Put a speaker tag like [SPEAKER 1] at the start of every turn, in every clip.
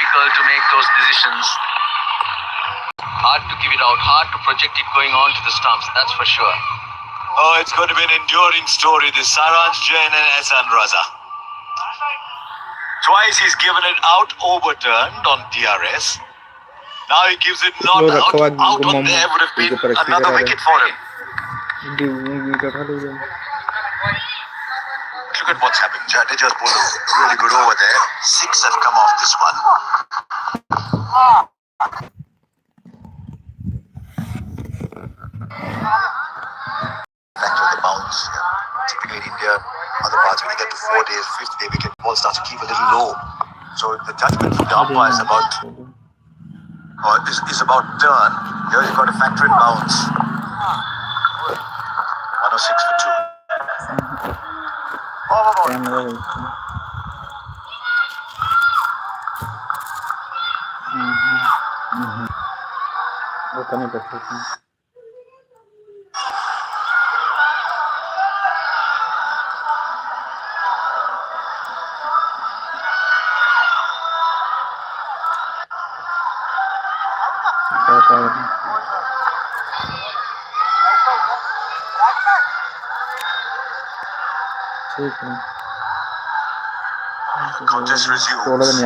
[SPEAKER 1] difficult to make those decisions. Hard to give it out, hard to project it going on to the stumps, that's for sure.
[SPEAKER 2] Oh, it's going to be an enduring story, this Saransh Jain and Ehsan Raza. Twice he's given it out overturned on DRS. Now he gives it not out. Out on there would have been another wicket for him. Look at what's happened. Jadeja's pulled really good over there. 6 have come off this one. Back to the bounce. Typically in India, other parts when you get to 4 days, 5th day wicket, ball starts to keep a little low. So the judgment from the umpire is about turn. Here you've got to factor in bounce. 106 for 2. Contest resumes.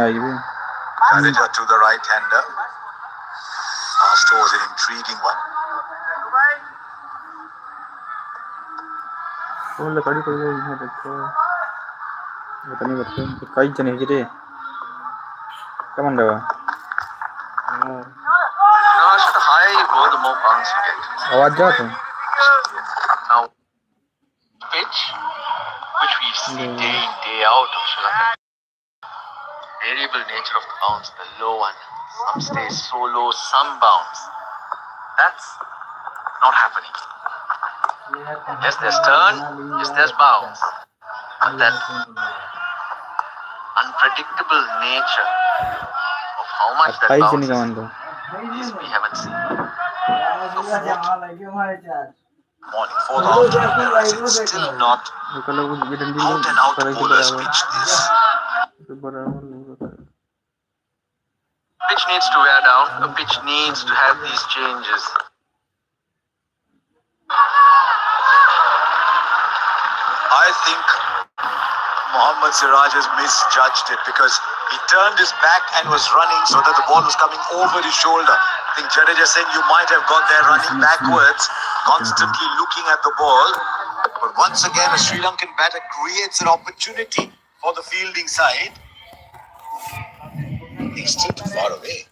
[SPEAKER 2] Jadeja to the right-hander. Last over was an intriguing one.
[SPEAKER 1] The higher you go, the more bounce you get. Now, pitch, which we see day in, day out of Sri Lanka. Variable nature of the bounce, the low one. Some stay so low, some bounce. That's not happening. Yes, there's turn, yes, there's bounce. But that unpredictable nature of how much that bounce is, we haven't seen. So
[SPEAKER 2] Fourth afternoon, it's still not out and out bowler's pitch this.
[SPEAKER 1] Pitch needs to wear down, the pitch needs to have these changes.
[SPEAKER 2] I think Mohammad Siraj has misjudged it because he turned his back and was running so that the ball was coming over his shoulder. I think Jadeja saying you might have got there running backwards, constantly looking at the ball. But once again, a Sri Lankan batter creates an opportunity for the fielding side. He's still too far away.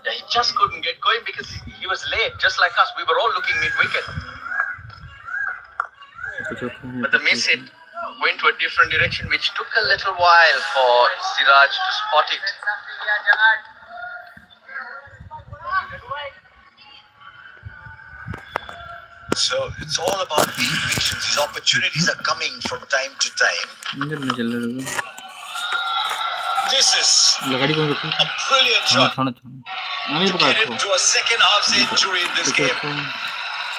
[SPEAKER 1] Yeah, he just couldn't get going because he was late, just like us. We were all looking mid-wicket. But the miss hit went to a different direction, which took a little while for Siraj to spot it.
[SPEAKER 2] So it's all about being patient. These opportunities are coming from time to time. This is a brilliant shot to get him to a second half century in this game.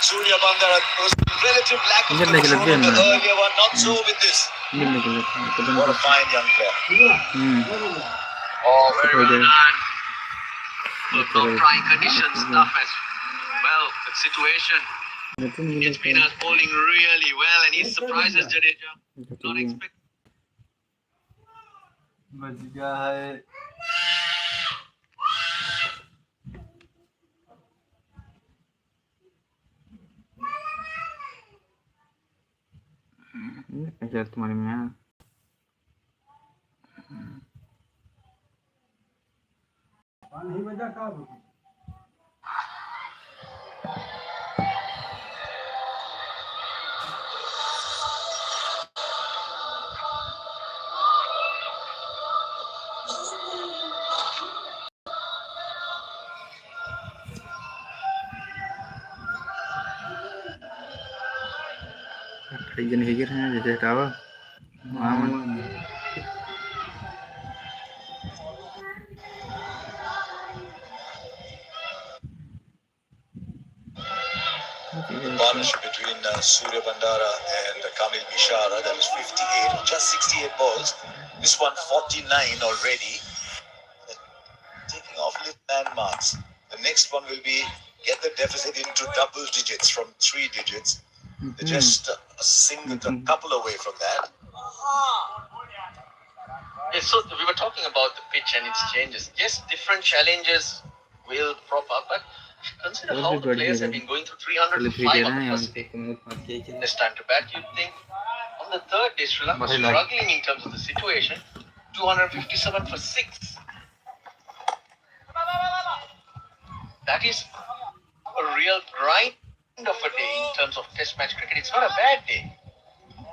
[SPEAKER 2] Surya Bandara was relative lack of control in the earlier one, not so with this. What a fine young player.
[SPEAKER 1] Oh, very well done. Top trying conditions, tough as well, the situation. It's been us bowling really well and he surprises Jadeja. Not expect.
[SPEAKER 3] तुम्हारे में जन Higer हैं जैसे हटावा
[SPEAKER 2] Partnership between Surya Bandara and Kamil Bishara, that was 58, just 68 balls. This one 49 already. demands. The next one will be get the deficit into double digits from 3 digits. They're just a couple away from that.
[SPEAKER 1] Yes, so we were talking about the pitch and its changes. Yes, different challenges will prop up, but consider how the players have been going through 305 on the first day. This time to bat, you'd think on the third day, Sri Lanka was struggling in terms of the situation. 257 for 6. That is a real grind of a day in terms of Test match cricket. It's not a bad day.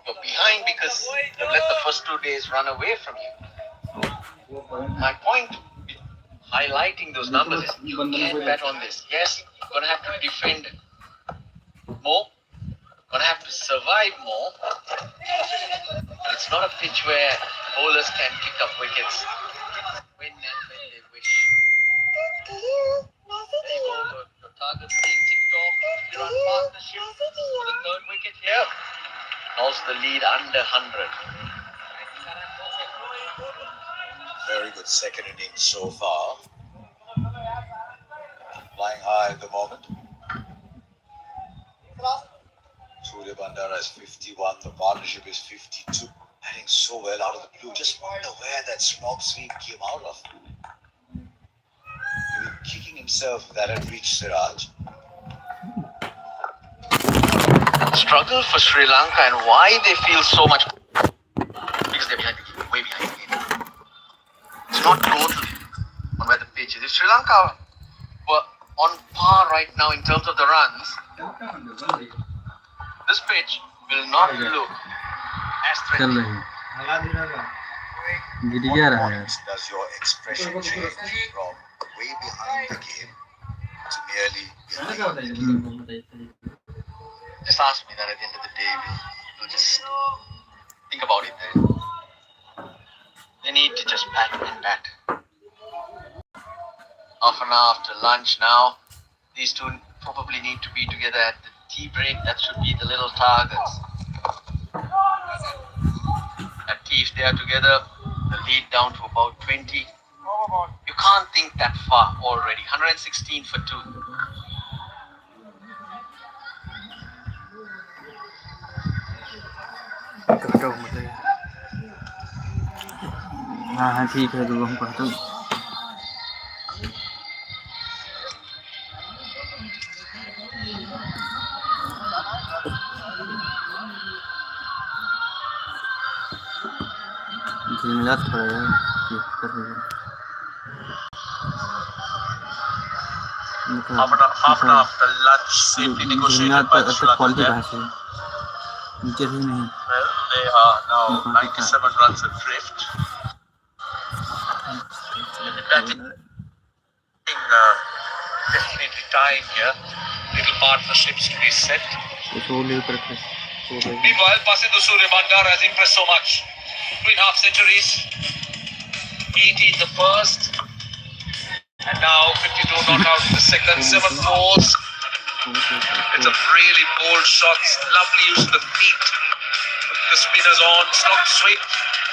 [SPEAKER 1] You're behind because you've let the first 2 days run away from you. My point with highlighting those numbers is you can bet on this. Yes, you're going to have to defend more, going to have to survive more. But it's not a pitch where bowlers can pick up wickets when and when they wish. There you go, your target's being ticked off. If you're on partnership for the third wicket here, also the lead under 100.
[SPEAKER 2] Very good second innings so far. Flying high at the moment. Surya Bandara is 51. The partnership is 52. Hitting so well out of the blue. Just wonder where that slog sweep came out of. He was kicking himself that had reached Siraj.
[SPEAKER 1] Struggle for Sri Lanka and why they feel so much because they're behind the game, way behind the game. It's not totally on where the pitch is. If Sri Lanka were on par right now in terms of the runs, this pitch will not look as threatening.
[SPEAKER 2] Does your expression change from way behind the game to merely behind the game?
[SPEAKER 1] Just ask me that at the end of the day. We'll just think about it then. They need to just bat and bat. Half an hour after lunch now. These two probably need to be together at the tea break. That should be the little targets. At tea, if they are together, the lead down to about 20. You can't think that far already. 116 for 2.
[SPEAKER 3] हाँ ठीक है तो हम कहते हैं मिलाद पड़ेगा
[SPEAKER 2] Half an hour after lunch, safely negotiated by the Sri Lanka there. Well, they are now 97 runs adrift. Batting, definitely tying here. Little partnerships to be set. Meanwhile, Pasindu Surya Bandara has impressed so much. 2.5 centuries, 80 in the first, and now 52 not out in the second, 7 fours. It's a really bold shot, lovely use of the feet. The spinners on, slog sweep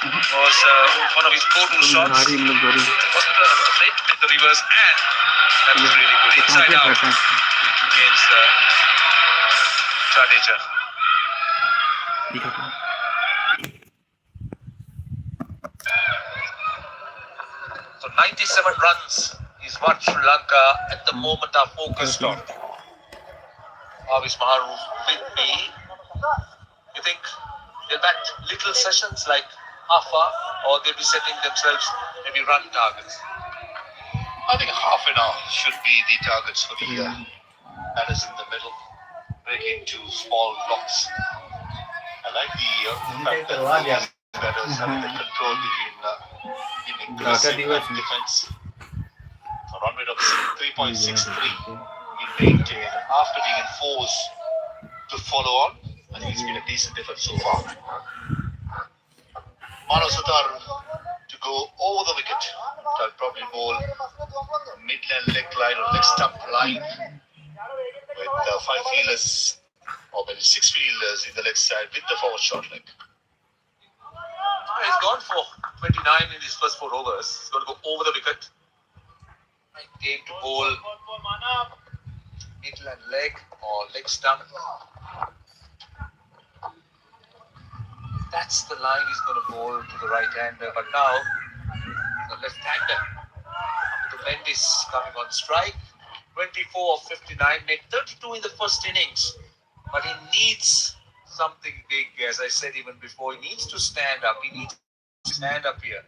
[SPEAKER 2] was one of his go-to shots. Wasn't afraid to make the reverse, and that was really good. Inside out against Jadeja. So 97 runs is what Sri Lanka at the moment are focused on. Avis Maharu with me. You think they'll bat little sessions like half hour, or they'll be setting themselves maybe run targets? I think half an hour should be the targets for the batters in the middle, break into small blocks. I like the fact that these batters having the control between aggressive and defense. A run rate of 3.63 in maintain after being in fours to follow on. I think it's been a decent effort so far. Mano Sutar to go over the wicket. I'll probably bowl midland leg line or leg stump line with 5 fielders or maybe 6 fielders in the leg side with the forward short leg. He's gone for 29 in his first 4 overs. He's going to go over the wicket. I game to bowl middle and leg or leg stump. That's the line he's going to bowl to the right-hander. But now, the left-hander. The Mendes coming on strike. 24 of 59, made 32 in the first innings. But he needs something big, as I said even before. He needs to stand up. He needs to stand up here.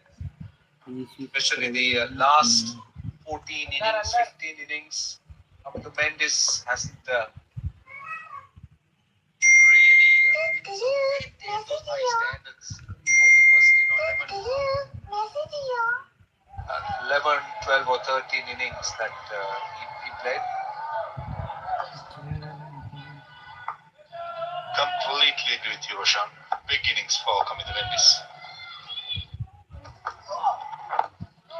[SPEAKER 2] Especially the last 14 innings, 15 innings. The Mendes hasn't really hit those high standards of the first 10 or 11, 12 or 13 innings that he played.
[SPEAKER 1] Completely agree with you, Roshan. Big innings for Kamil Mendes.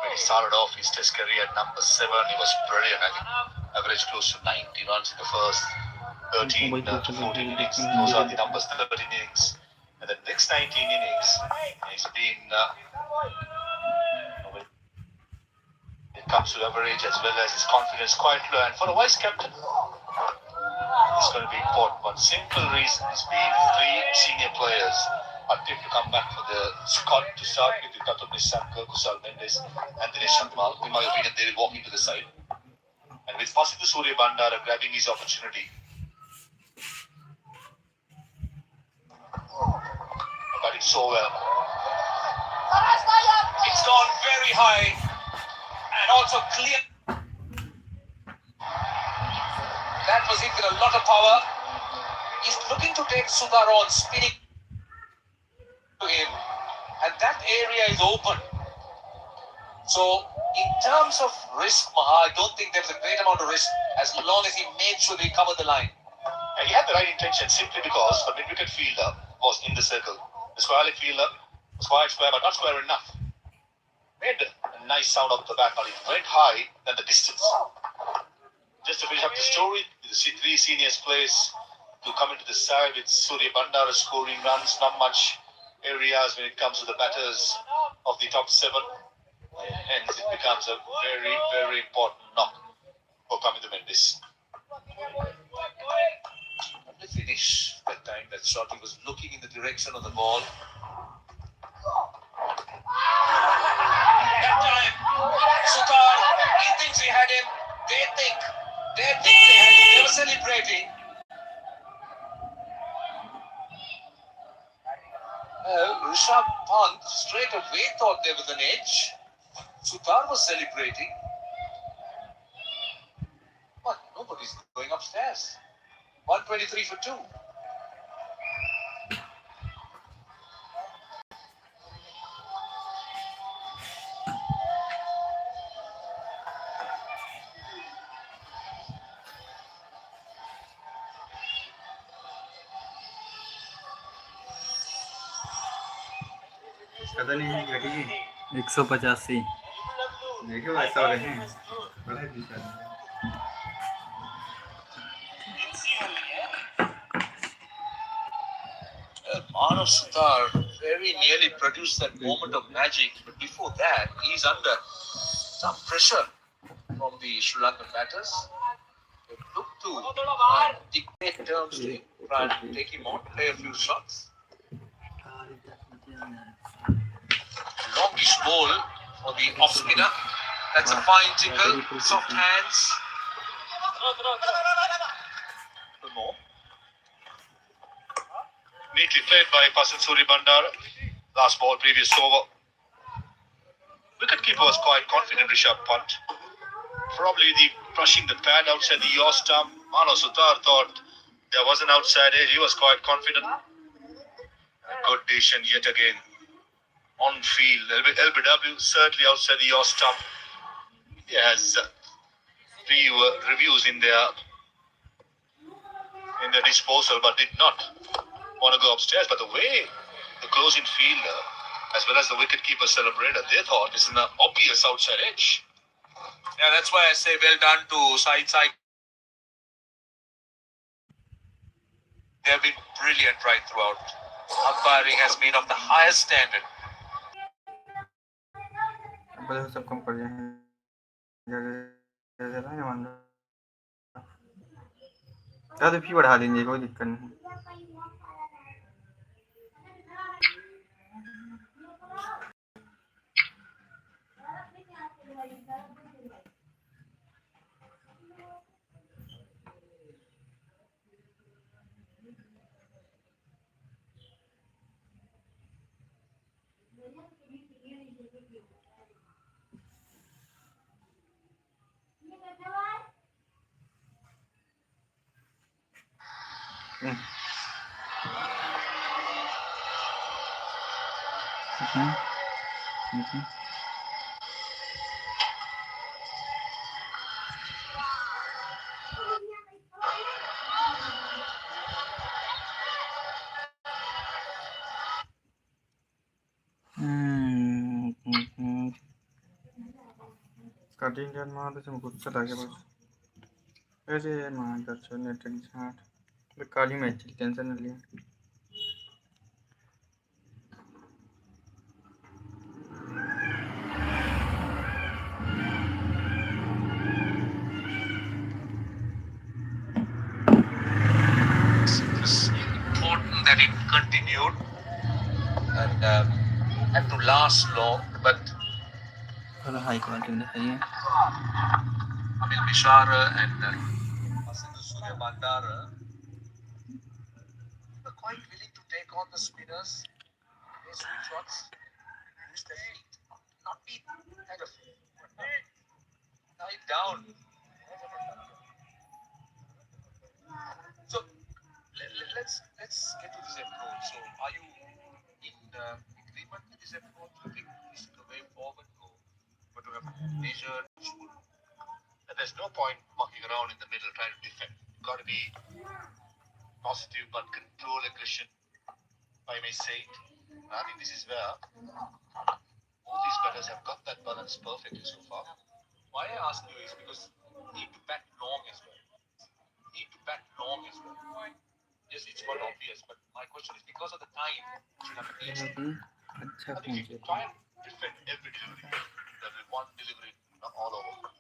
[SPEAKER 1] When he started off his test career at number 7, he was brilliant. I think average close to 90 runs in the first 13 to 14 innings. Those are the numbers, 13 innings. And the next 19 innings, he's been, when it comes to average as well as his confidence, quite low. And for a vice captain, it's going to be important. One simple reason has been 3 senior players are tipped to come back for the squad to start with Katul Nissanka, Kusal Mendes, and Dinesh Shanmal. In my opinion, they will walk into the side. And with Vasidhu Surya Bandara grabbing his opportunity, batting so well.
[SPEAKER 2] It's gone very high and also clear. That was hit with a lot of power. He's looking to take Sudhar on, spinning to him, and that area is open. So, in terms of risk, Maha, I don't think there was a great amount of risk as long as he made sure he covered the line.
[SPEAKER 1] And he had the right intention simply because the mid-wicket fielder was in the circle. The square leg fielder was quite square, but not square enough. Made a nice sound off the bat, but it went high than the distance. Just to finish up the story, the 3 seniors players to come into the side with Surya Bandara scoring runs, not much areas when it comes to the batters of the top 7. Hence, it becomes a very, very important knock for Kamil Mendes.
[SPEAKER 2] Lovely finish that time. That shot, he was looking in the direction of the ball. That time, Sudhar, he thinks he had him. They think they had him. They were celebrating. Well, Rishabh Pant straight away thought there was an edge. Sudhar was celebrating. But nobody's going upstairs. 123 for 2.
[SPEAKER 3] पता नहीं घटी 185 देखो ऐसा हो रहे हैं बड़ा दिक्कत है
[SPEAKER 2] Manav Sudhar very nearly produced that moment of magic, but before that, he's under some pressure from the Sri Lankan batters. They look to dictate terms to him, try and take him on, play a few shots. Longish ball for the off spinner. That's a fine tickle, soft hands. More.
[SPEAKER 1] Neatly played by Vasidhu Surya Bandara. Last ball, previous over. Wicketkeeper was quite confident, Rishabh Pant. Probably brushing the pad outside the yaw stump. Mano Sudhar thought there was an outside edge. He was quite confident. Good decision yet again. On field, LBW certainly outside the yaw stump. He has 3 reviews in their disposal, but did not want to go upstairs. But the way the closing fielder as well as the wicketkeeper celebrated, they thought it's an obvious outside edge.
[SPEAKER 2] Yeah, that's why I say well done to side. They have been brilliant right throughout. Umpiring has been of the highest standard.
[SPEAKER 3] सब कम कर दिया है चला है मान या तो फी बढ़ा देंगे कोई दिक्कत नहीं कटिंग कर मार तो कुछ चला के बस अरे मार का चलने टेंशन काली मैच टेंशन नहीं लिया
[SPEAKER 1] Important that it continued and to last long, but
[SPEAKER 3] थोड़ा हाई क्वालिटी में दिखाइए
[SPEAKER 1] Amil Bishara and Surya Mandara were quite willing to take on the spinners, play swing shots, use their feet, not be kind of tied down. So let's get to this approach. So are you in agreement with this approach? Do you think this is the way forward? Or to have measured? There's no point walking around in the middle trying to defend. You've got to be positive but control aggression, if I may say it. I think this is where both these batters have got that balance perfectly so far. Why I ask you is because you need to bat long as well. Yes, it's quite obvious, but my question is because of the time you should have each.
[SPEAKER 3] अच्छा
[SPEAKER 1] I think if you try and defend every delivery, there will be one delivery all over.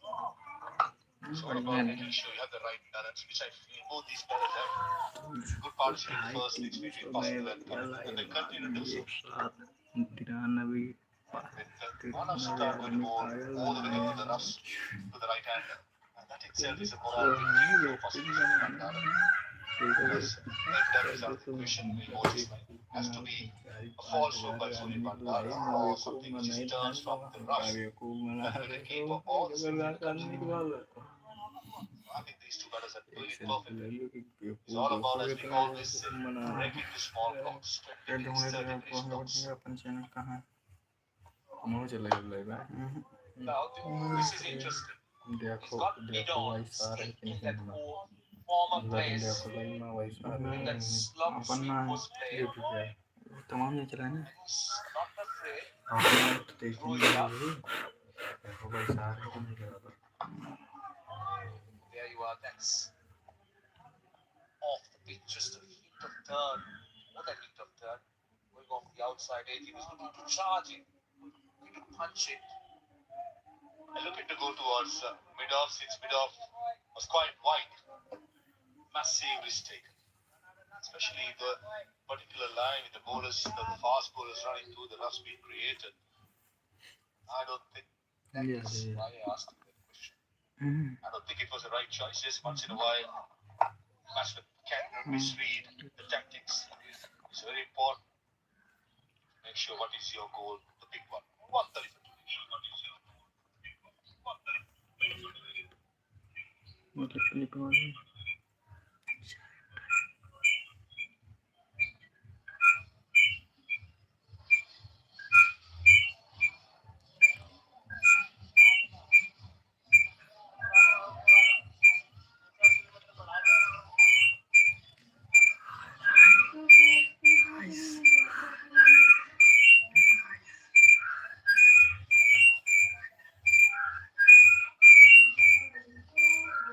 [SPEAKER 1] So what about making sure you have the right balance, which I feel both these batters have. Good partnership in the first innings between Pascal and Curry, and they continue to do so. With one of Star going to bowl all the way into the roughs to the right hander. And that itself is a moral victory for Pascal and Curry. Because every time he's out of the equation, we watch his line. Has to be a false hook by Surya Bandara or something which is turns from the roughs. Whether the keeper or the spinner comes in. I think these two batters are doing it perfectly. It's all about, as we always say, breaking the small blocks, strengthening these 30 minutes blocks. Now, this is interesting. He's got mid-on sticking that former place in that slump sweepers player.
[SPEAKER 3] तमाम ये चला ना
[SPEAKER 1] He's not afraid
[SPEAKER 3] आपने तो
[SPEAKER 1] to
[SPEAKER 3] देखी
[SPEAKER 1] throw it
[SPEAKER 3] नहीं
[SPEAKER 1] up.
[SPEAKER 3] देखो भाई सारे को नहीं बराबर
[SPEAKER 1] There you are. That's off the pitch, just a hint of turn. More than hint of turn. Going off the outside edge, he was looking to charge it, looking to punch it. And looking to go towards mid-off, since mid-off was quite wide. Massive risk taken. Especially the particular line with the bowlers, the fast bowlers running through the rough speed created. I don't think that is why I asked you that question. I don't think it was the right choice. Yes, once in a while, batsman can misread the tactics. It's very important. Make sure what is your goal, the big one. 135.
[SPEAKER 3] मतलब clip वाली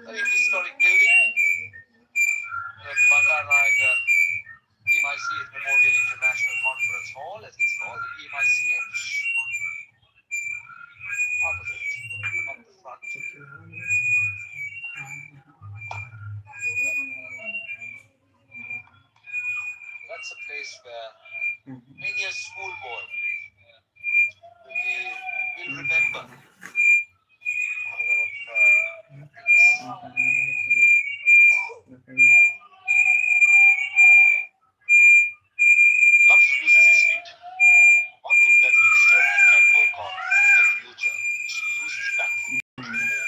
[SPEAKER 1] Very historic building.
[SPEAKER 2] days where many a schoolboy will remember. Loves uses his feet. One thing that he certainly can work on in the future is to use his back foot more.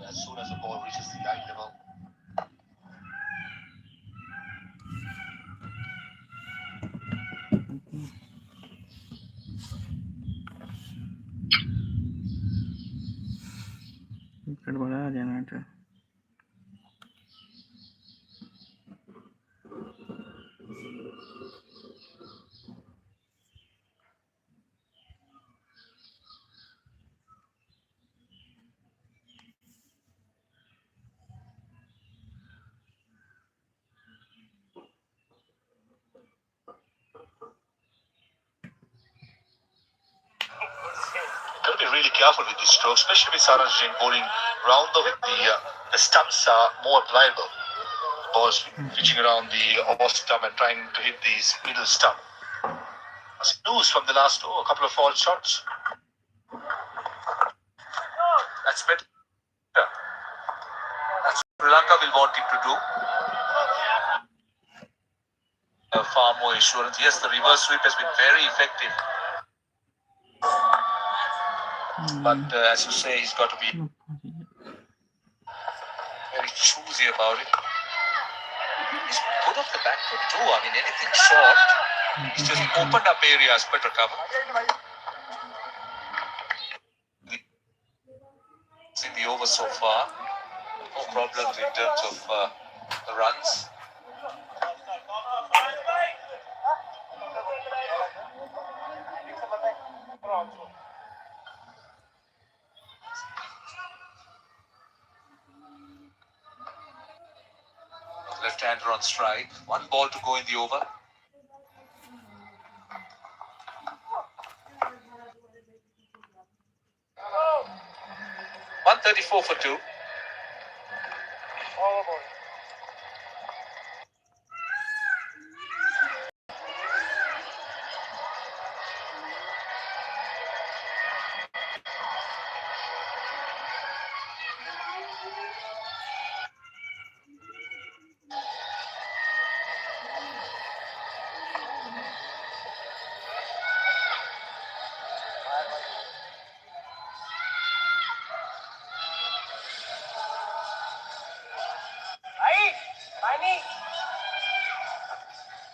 [SPEAKER 2] As soon as the ball reaches the eye level,
[SPEAKER 3] wicket बढ़ा देना था
[SPEAKER 2] got to be really careful with this stroke, especially with Saraj Jain bowling round the stumps are more pliable. The ball's pitching around the off stump and trying to hit these middle stump. Loose from the last over, a couple of false shots. That's better. That's what Sri Lanka will want him to do. Far more assurance. Yes, the reverse sweep has been very effective. But as you say, he's got to be very choosy about it. He's good off the back foot too. I mean, anything short, he's just opened up areas, better cover. In the over so far, no problems in terms of the runs. Left-hander on strike. One ball to go in the over. $134 for 2.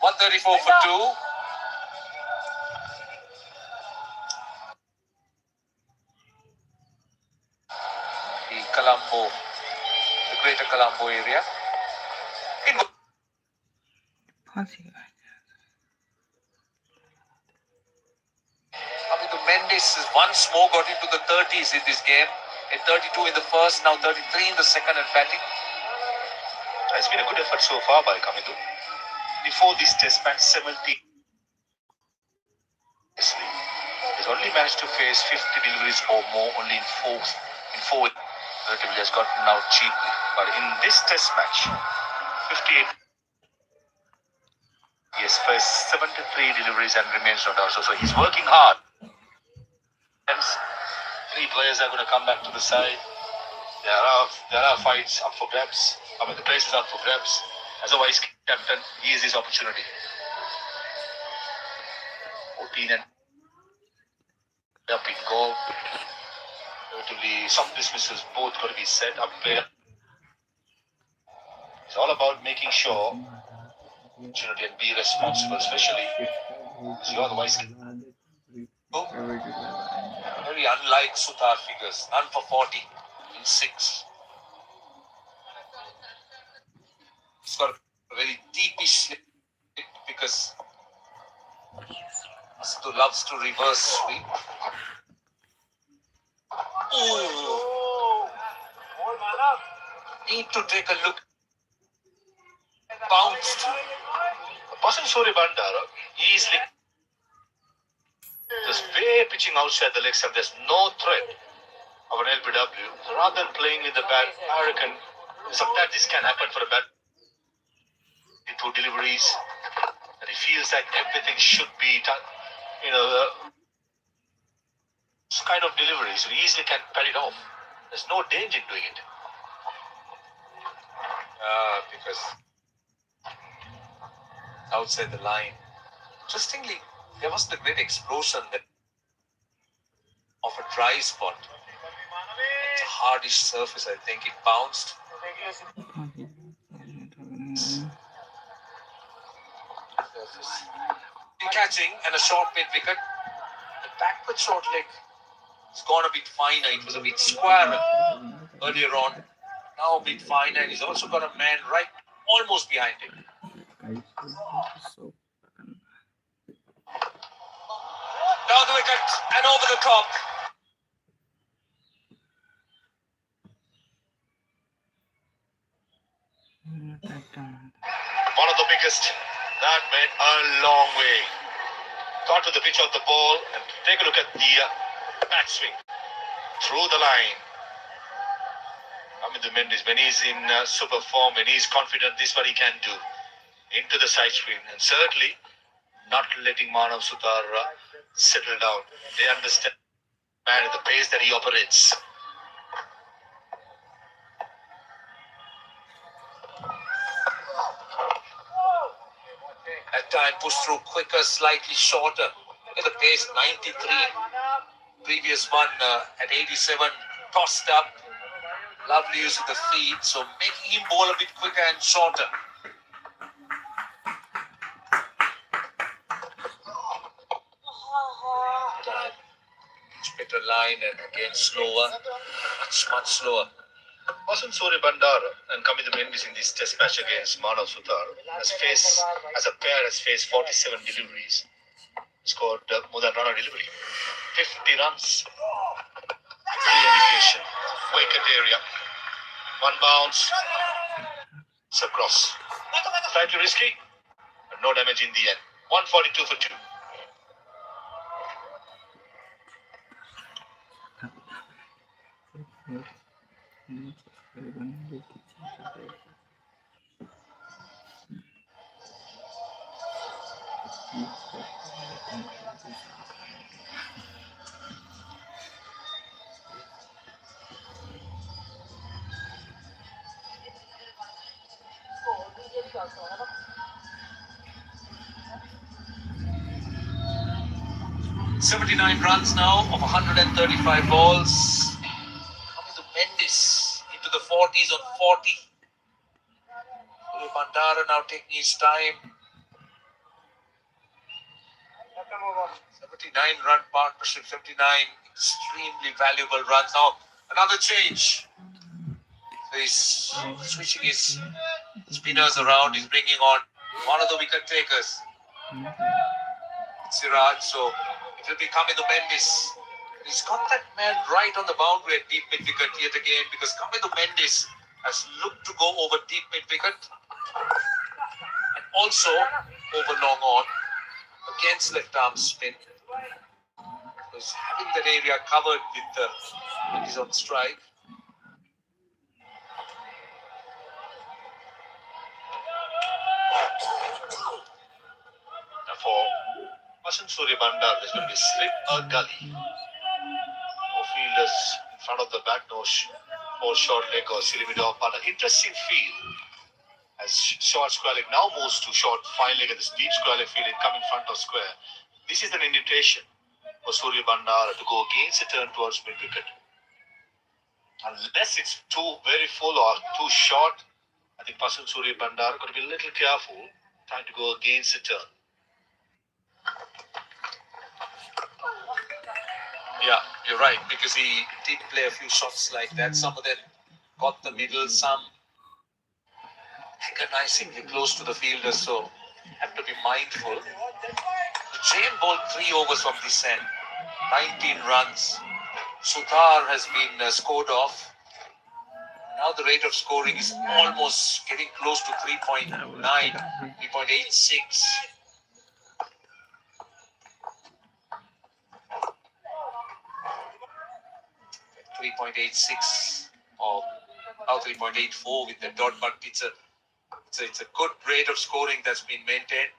[SPEAKER 2] $134 for 2. The Colombo, the greater Colombo area. Mendes is once more got into the 30s in this game. At 32 in the first, now 33 in the second and batting. It's been a good effort so far by Kamidu. Before this test match, 70. He's only managed to face 50 deliveries or more only in four. Relatively has gotten out cheaply. But in this test match, 58. He has faced 73 deliveries and remains not out. So he's working hard. Three players are going to come back to the side. There are fights up for grabs. I mean, the place is up for grabs. As a vice captain, he is his opportunity. 14 and up in goal. Relatively, some dismissals both got to be set up there. It's all about making sure opportunity and be responsible, especially as you are the vice captain. Very unlike Sutar figures. None for 40 in 6. He's got a very deepish slip because Asadu loves to reverse sweep. Ooh. Need to take a look. Bounced. Wasn't Suri Bandara easily. Just way pitching outside the leg side. There's no threat of an LBW. Rather than playing with the bat, I reckon sometimes this can happen for a bat. He
[SPEAKER 1] 2 deliveries, and he feels that everything should be done. This kind of deliveries, he easily can pad it off. There's no danger in doing it. Because outside the line. Interestingly, there was the great explosion of a dry spot. It's a hardish surface, I think. It bounced. In catching and a short mid wicket. The backward short leg has gone a bit finer. It was a bit square earlier on. Now a bit finer, and he's also got a man right almost behind him. Down the wicket and over the top. One of the biggest. That went a long way. Got to the pitch of the ball and take a look at the bat swing through the line. Mendes, when he's in super form, when he's confident, this is what he can do. Into the side screen, and certainly not letting Manav Sutar settle down. They understand the pace that he operates. At time pushed through quicker, slightly shorter. Look at the pace, 93. Previous one at 87, tossed up. Lovely use of the feet, so making him bowl a bit quicker and shorter. Much better line and again slower, much slower. Wasn't Surya Bandara and Kamil Mendes in this test match against Manav Sutar as a pair has faced 47 deliveries, scored more than run a delivery, 50 runs. Clear indication. Wicket area. One bounce. It's a cross. Slightly risky, but no damage in the end. 142 for 2. "79 runs now of 135 balls. Coming to Mendes into the 40s on 40. Bandara now taking his time. 79 run partnership, 79 extremely valuable runs. Now another change. So he's switching his spinners around. He's bringing on one of the wicket takers, Siraj. So it will be coming to Mendes. He's got that man right on the boundary at deep mid wicket yet again, because Kamidu Mendes has looked to go over deep mid wicket and also over long on against left arm spin. So he's having that area covered with his on strike. Now for Vasan Surya Bandar, there's going to be slip a gully. No fielders in front of the bat, no short leg or silly bit of, but an interesting field as short square leg now moves to short fine leg at this deep square leg field and come in front of square. This is an invitation for Surya Bandar to go against a turn towards mid wicket. Unless it's too very full or too short, I think Vasan Surya Bandar got to be a little careful trying to go against a turn. Yeah, you're right, because he did play a few shots like that. Some of them got the middle, some agonizingly close to the fielder, so have to be mindful. Jain bowled 3 overs from this end, 19 runs. Suthar has been scored off. Now the rate of scoring is almost getting close to 3.9, 3.86. .86 or now 3.84 with the dot, but it's a
[SPEAKER 2] It's a good rate of scoring that's been maintained.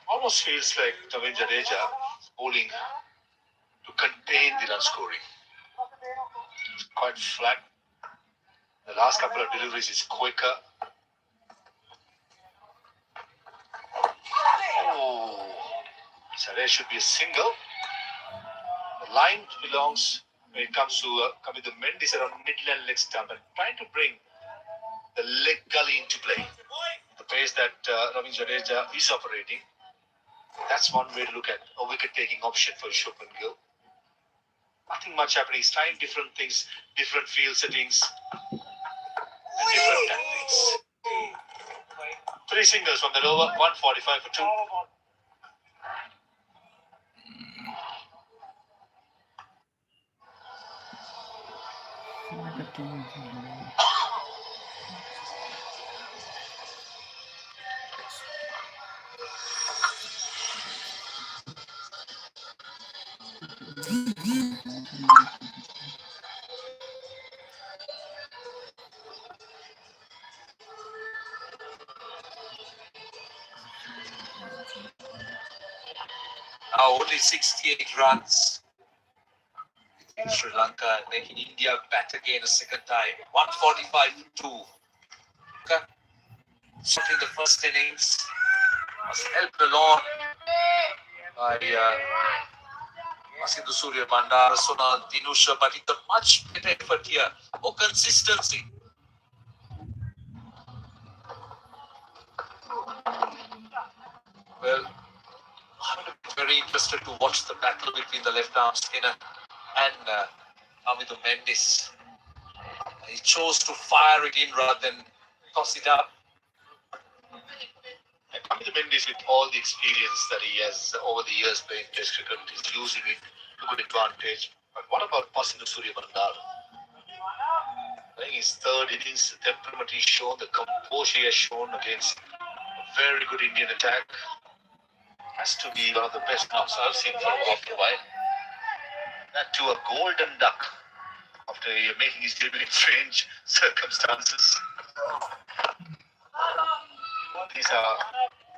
[SPEAKER 1] Almost feels like Ravindra Jadeja bowling to contain the run scoring. It's quite flat. The last couple of deliveries is quicker. Oh, so there should be a single. The line belongs when it comes to coming to Mendes around midland leg stump and trying to bring the leg gully into play. The pace that Ravindra Jadeja is operating. That's one way to look at a wicket-taking option for Shubman Gill. Nothing much happening. He's trying different things, different field settings, and different tactics. 3 singles from the over, 145 for 2.
[SPEAKER 2] Now only 68 runs in Sri Lanka and making India bat again a second time. 145 for 2. Shot in the first innings was helped along by Masindu Surya Bandara, Sonal, Dinusha, but it's a much better effort here. More consistency. Well, I'm very interested to watch the battle between the left arm spinner and Amidu Mendes. He chose to fire it in rather than toss it up.
[SPEAKER 1] And Amidu Mendes, with all the experience that he has over the years playing Test cricket, is using it to good advantage. But what about Masindu Surya Bandara? I think his third innings, the temperament he's shown, the composure he has shown against a very good Indian attack, has to be one of the best knocks I've seen for a while. That to a golden duck after making his debut in strange circumstances. These are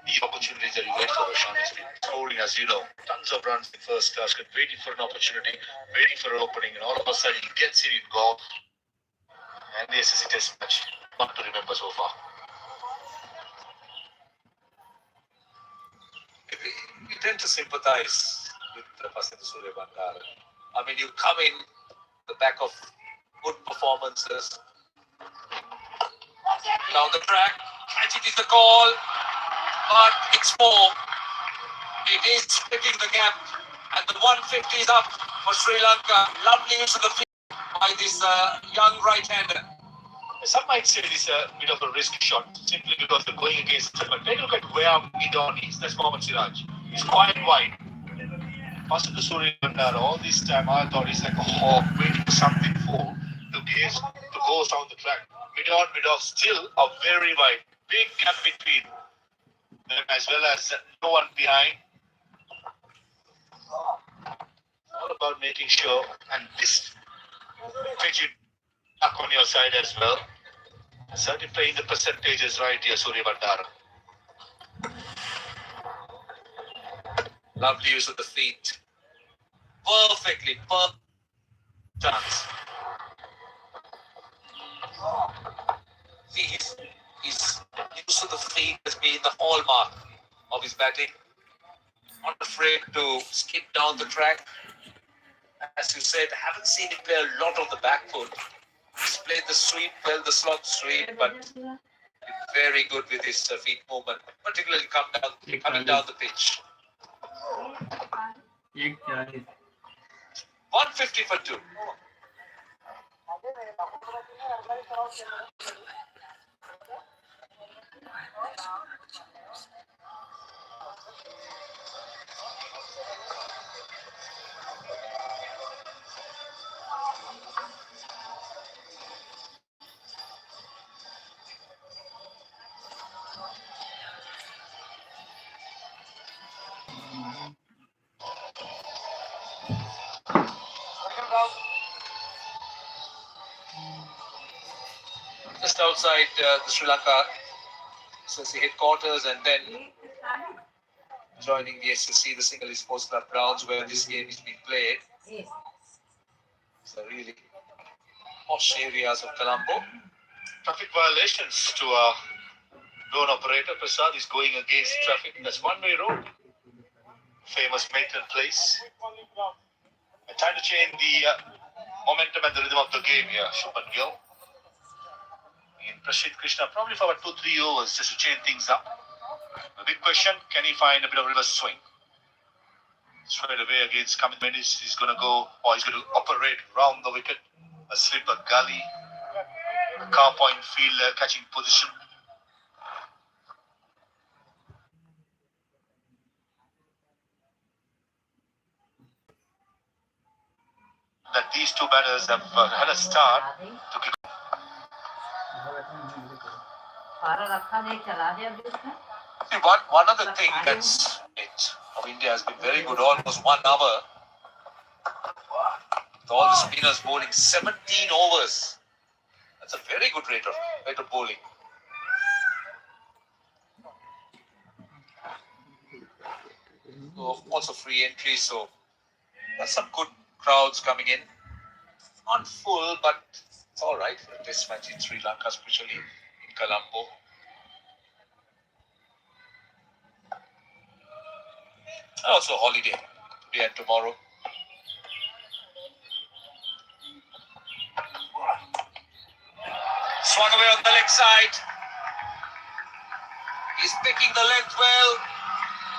[SPEAKER 1] the opportunities that you get for Roshan. He's been scoring, as you know, tons of runs in first class, waiting for an opportunity, waiting for an opening, and all of a sudden he gets it in goal. And the SSC Test match, not to remember so far.
[SPEAKER 2] You tend to sympathize with Masindu Surya Bandara. I mean, you come in the back of good performances. Down the track, catch it is the call, but it's more. It is splitting the gap, and the 150 is up for Sri Lanka. Lovely use of the field by this young right-hander.
[SPEAKER 1] Some might say this is a bit of a risky shot simply because they're going against him. But take a look at where mid-on is. That's Mohammad Siraj. He's quite wide. Masindu Surya Bandara, all this time I thought he's like a hawk waiting for something full to go down the track. Mid-on, mid-off, still a very wide. Big gap between them as well as no one behind. All about making sure, and this pitch it back on your side as well. Certainly playing the percentages right here, Surya Bandara.
[SPEAKER 2] Lovely use of the feet. Perfect chance. His use of the feet has been the hallmark of his batting. Not afraid to skip down the track. As you said, haven't seen him play a lot of the back foot. He's played the sweep well, the slot sweep, but very good with his feet movement, particularly coming down the pitch. 150 for 2.
[SPEAKER 1] just outside the Sri Lanka SSC headquarters, and then joining the SSC, the Sinhalese Sports Club grounds where this game is being played. So really posh areas of Colombo. Traffic violations to our drone operator. Prasad is going against traffic. That's one-way road. Famous Maitland Place. I'm trying to change the momentum and the rhythm of the game here. Shubman Gill in Prashid Krishna, probably for about 2-3 overs just to change things up. The big question, can he find a bit of reverse swing? Straight away against Kamit Mendis, he's going to go, or he's going to operate round the wicket. A slip, a gully, a car point fielder catching position. That these two batters have had a start to kick. See, one other thing that's it of India has been very good, almost 1 hour. With all the spinners bowling 17 overs. That's a very good rate of bowling. So also free entry, so that's some good crowds coming in. Not full, but it's all right for a test match in Sri Lanka, especially in Colombo. And also holiday today and tomorrow. Swung away on the leg side. He's picking the length well,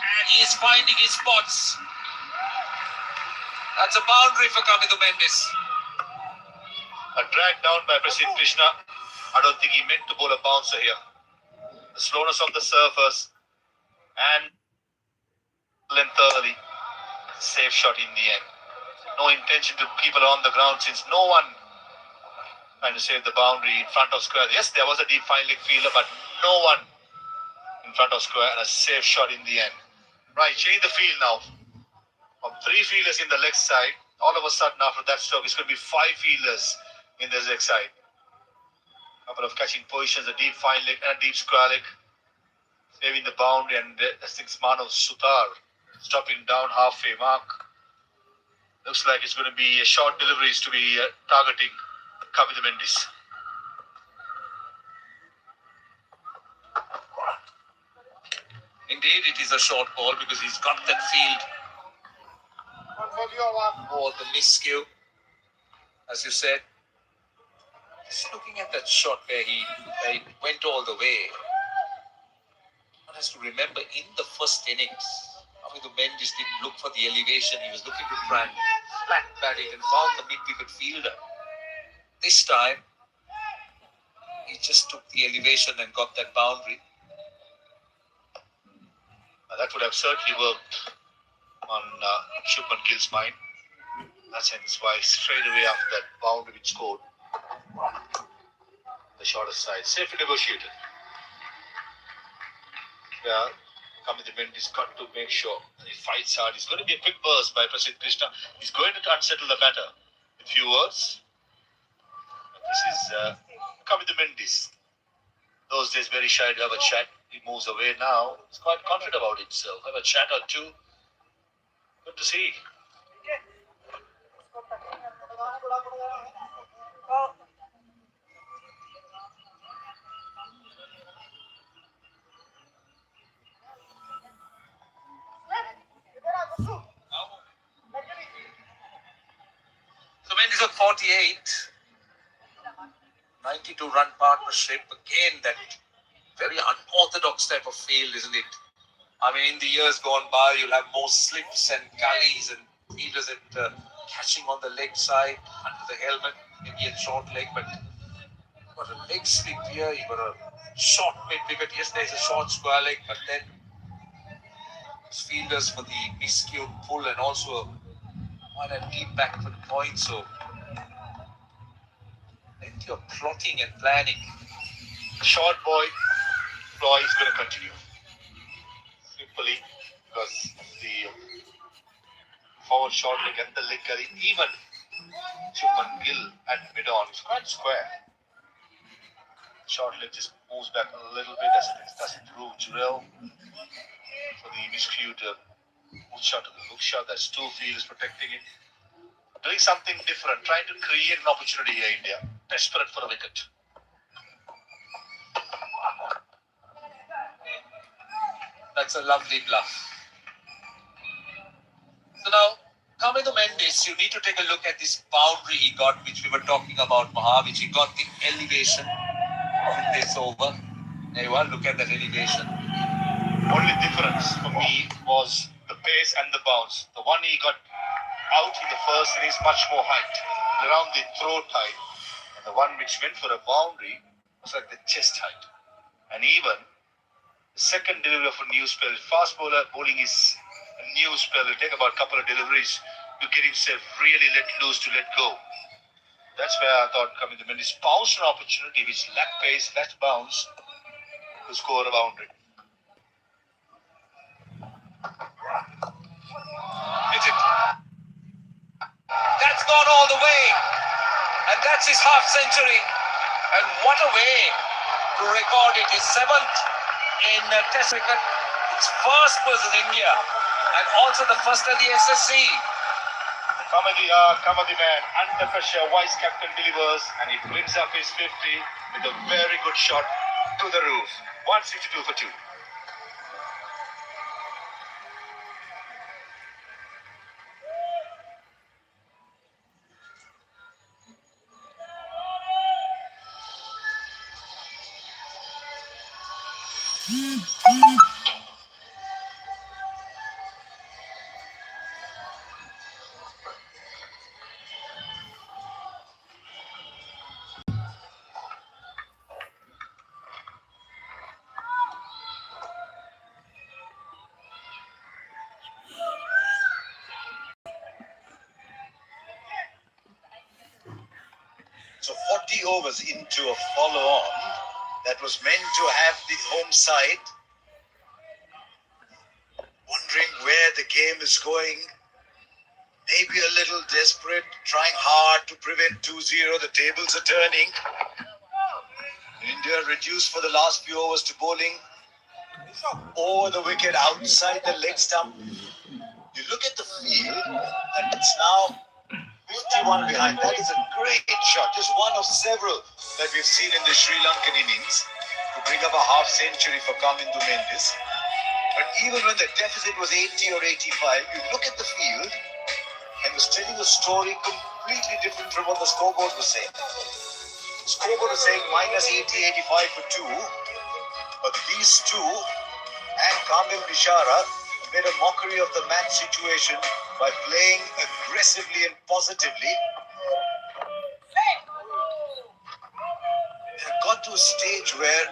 [SPEAKER 1] and he's finding his spots. That's a boundary for Kamit Mendis. A drag down by Prasidh Krishna. I don't think he meant to bowl a bouncer here. The slowness of the surface and length early. Safe shot in the end. No intention to keep it on the ground since no one trying to save the boundary in front of square. Yes, there was a deep fine leg fielder, but no one in front of square, and a safe shot in the end. Right, change the field now. From 3 fielders in the leg side, all of a sudden after that stroke, it's going to be 5 fielders in the leg side. Couple of catching positions, a deep fine leg and a deep square leg, saving the boundary, and I think Manav Sutar stopping down halfway mark. Looks like it's going to be a short deliveries to be targeting Kamit Mendis. Indeed, it is a short ball because he's got that field. Or the miscue, as you said. Just looking at that shot where he went all the way. One has to remember, in the first innings, Kamit Mendis didn't look for the elevation. He was looking to try and flat bat it and found the mid-wicket fielder. This time, he just took the elevation and got that boundary. That would have certainly worked on Shubman Gill's mind. That's hence why straight away after that boundary which scored, the shorter side, safely negotiated. Yeah, Kamit Mendis got to make sure that he fights hard. It's going to be a quick burst by Prasidh Krishna. He's going to unsettle the batter with few words. This is Kamit Mendis. Those days very shy to have a chat. He moves away now. He's quite confident about himself. Have a chat or two. Good to see. So Mendis at 48. 92-run partnership. Again, that very unorthodox type of field, isn't it? I mean, in the years gone by, you'll have more slips and gullies and fielders at catching on the leg side, under the helmet, maybe a short leg, but you've got a leg slip here, you've got a short mid-wicket. Yes, there's a short square leg, but then fielders for the miscued pull and also one at deep back for the point. So plenty of plotting and planning. Short boy ploy is going to continue. Simply because the forward short leg and the leg carry, even Shubman Gill at mid-on is quite square.
[SPEAKER 2] Short leg just moves back a little bit as it doesn't through drill. For the miscued hook shot to the hook shot, that's two fielders protecting it. Doing something different, trying to create an opportunity here, India. Desperate for a wicket. That's a lovely bluff. So now, coming to Mendes, you need to take a look at this boundary he got, which we were talking about, Maha, which he got the elevation of this over. There you are, look at that elevation. Only difference for me was the pace and the bounce. The one he got out in the first innings, much more height, around the throat height. And the one which went for a boundary was like the chest height. And even the second delivery of a new spell, fast bowler bowling is a new spell. It'll take about a couple of deliveries to get himself really let loose, to let go. That's where I thought coming to Mendes bounced an opportunity which lacked pace, lacked bounce to score a boundary. Hit it. That's gone all the way. And that's his half century. And what a way to record it. His seventh in Test cricket. His first was in India. And also the first at the SSC. Kamadi man, under pressure, Vice Captain delivers. And he brings up his 50 with a very good shot to the roof. 162 for 2. So 40 overs into a follow-on that was meant to have the home side wondering where the game is going, maybe a little desperate, trying hard to prevent 2-0. The tables are turning. India reduced for the last few overs to bowling over the wicket, outside the leg stump. You look at the field, and it's now 51 behind. That is a great shot, just one of several that we've seen in the Sri Lankan innings to bring up a half century for Kamindu Mendes. But even when the deficit was 80 or 85, you look at the field and was telling a story completely different from what the scoreboard was saying. The scoreboard was saying minus 80, 85 for 2, but these two and Kamil Bishara made a mockery of the match situation by playing aggressively and positively. It got to a stage where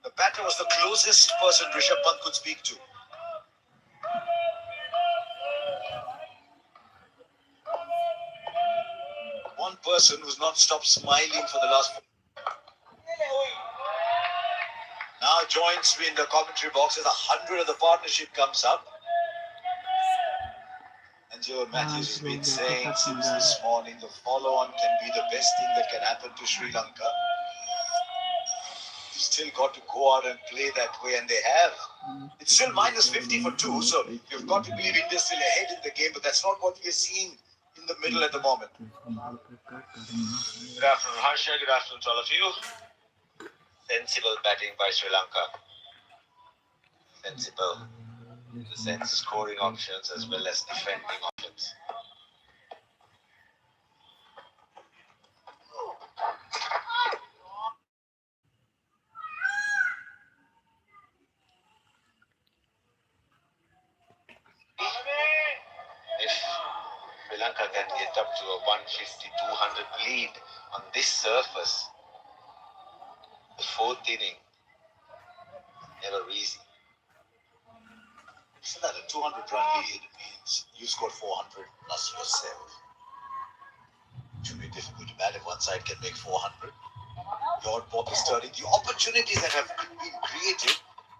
[SPEAKER 2] the batter was the closest person Rishabh Pant could speak to. One person who's not stopped smiling for the last. Now joins me in the commentary box as 100 of the partnership comes up. And Joe Matthews has been saying since this morning, the follow-on can be the best thing that can happen to Sri Lanka. You've still got to go out and play that way, and they have. It's still minus 50 for 2, so you've got to believe India's still ahead in the game, but that's not what we're seeing in the middle at the moment. Good afternoon, Harsha. Good afternoon to all of you. Sensible batting by Sri Lanka. Sensible in the sense scoring options as well as defending options. If Sri Lanka can get up to a 150-200 lead on this surface, the fourth inning, never easy. So that a 200-run lead means you scored 400 plus yourself. It should be difficult to bat if one side can make 400. Your ball is turning. The opportunities that have been created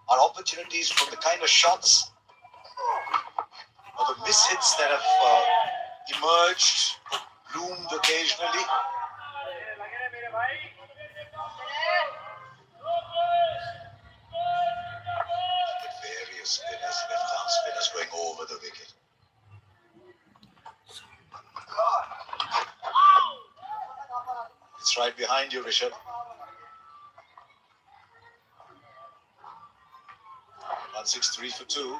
[SPEAKER 2] are opportunities from the kind of shots or the mishits that have emerged, bloomed occasionally. Arm spinners going over the wicket. It's right behind you, Rishabh. 163 for 2.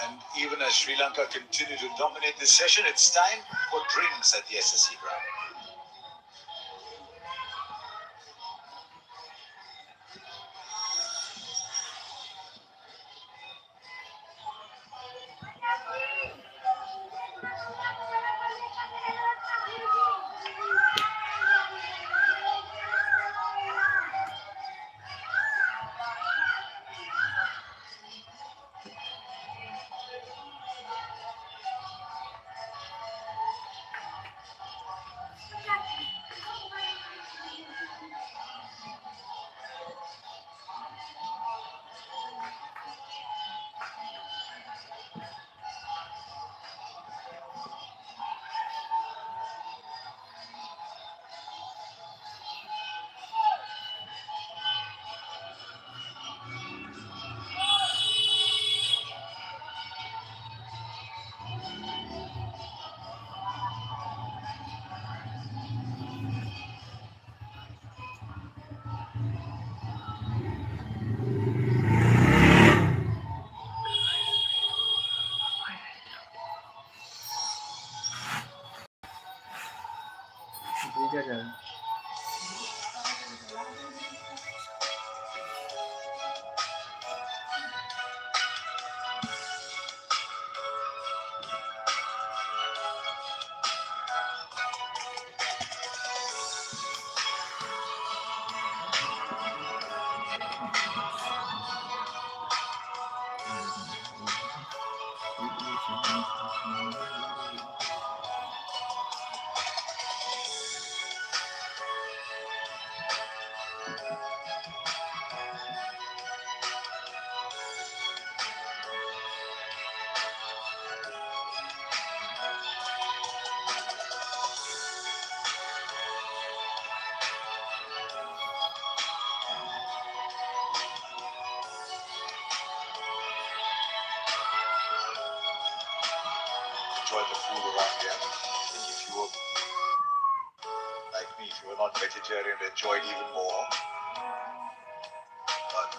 [SPEAKER 2] And even as Sri Lanka continue to dominate this session, it's time for drinks at the SSC ground.
[SPEAKER 3] ठीक है।
[SPEAKER 2] Enjoy the food around here. I think if you were like me, if you were not vegetarian, enjoy it even more. But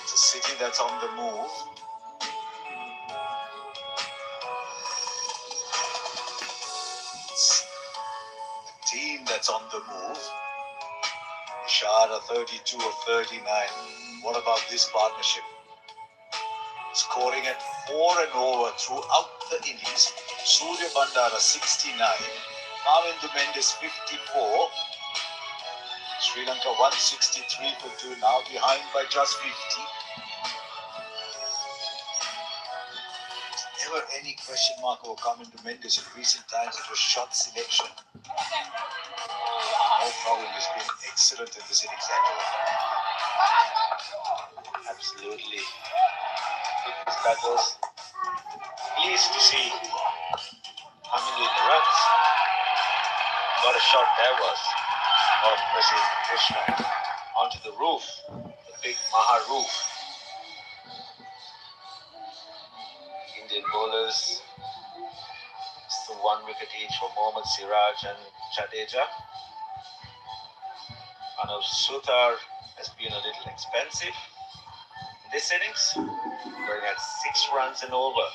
[SPEAKER 2] it's a city that's on the move. It's a team that's on the move. Ishara 32 of 39. What about this partnership? Scoring at 4 and over throughout the innings. Surya Bandara 69. Mavindu Mendes 54. Sri Lanka 163 for 2. Now behind by just 50. Never any question mark over Mavindu Mendes. In recent times it was shot selection. No problem. He's been excellent in this innings, Andrew.
[SPEAKER 1] Absolutely. That was pleased to see Mavindu in the runs. What a shot there was of Prasid Krishna onto the roof, the big Maha roof. Indian bowlers, it's the 1 wicket each for Mohammad Siraj and Jadeja. Anav Sutar has been a little expensive in this innings, going at 6 runs and over.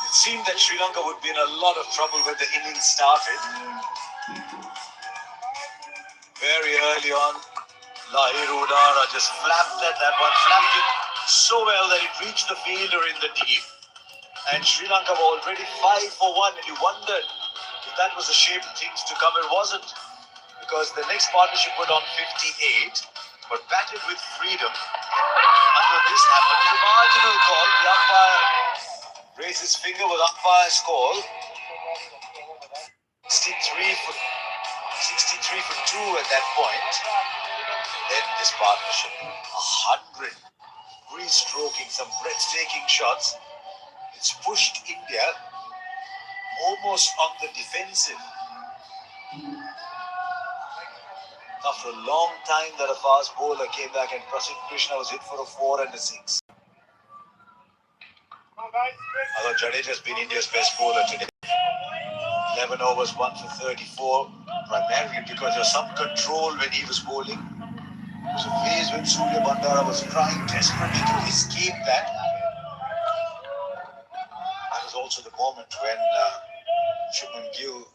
[SPEAKER 2] It seemed that Sri Lanka would be in a lot of trouble when the innings started. Very early on, Lahir Udara just flapped at that one, flapped it so well that it reached the fielder in the deep. And Sri Lanka were already 5 for 1, and you wondered if that was the shape of things to come. It wasn't, because the next partnership went on 58. but batted with freedom. Until this happened, it was a marginal call. The umpire raised his finger with umpire's call. 63 for 2 at that point. Then this partnership, 100 free-stroking, some breathtaking shots. It's pushed India almost on the defensive. After a long time that a fast bowler came back and Prasidh Krishna was hit for a 4 and a 6. Although Jadeja has been India's best bowler today. 11 overs, 1 for 34, primarily because there was some control when he was bowling. There was a phase when Surya Bandara was trying desperately to escape that. That was also the moment when Shubman Gill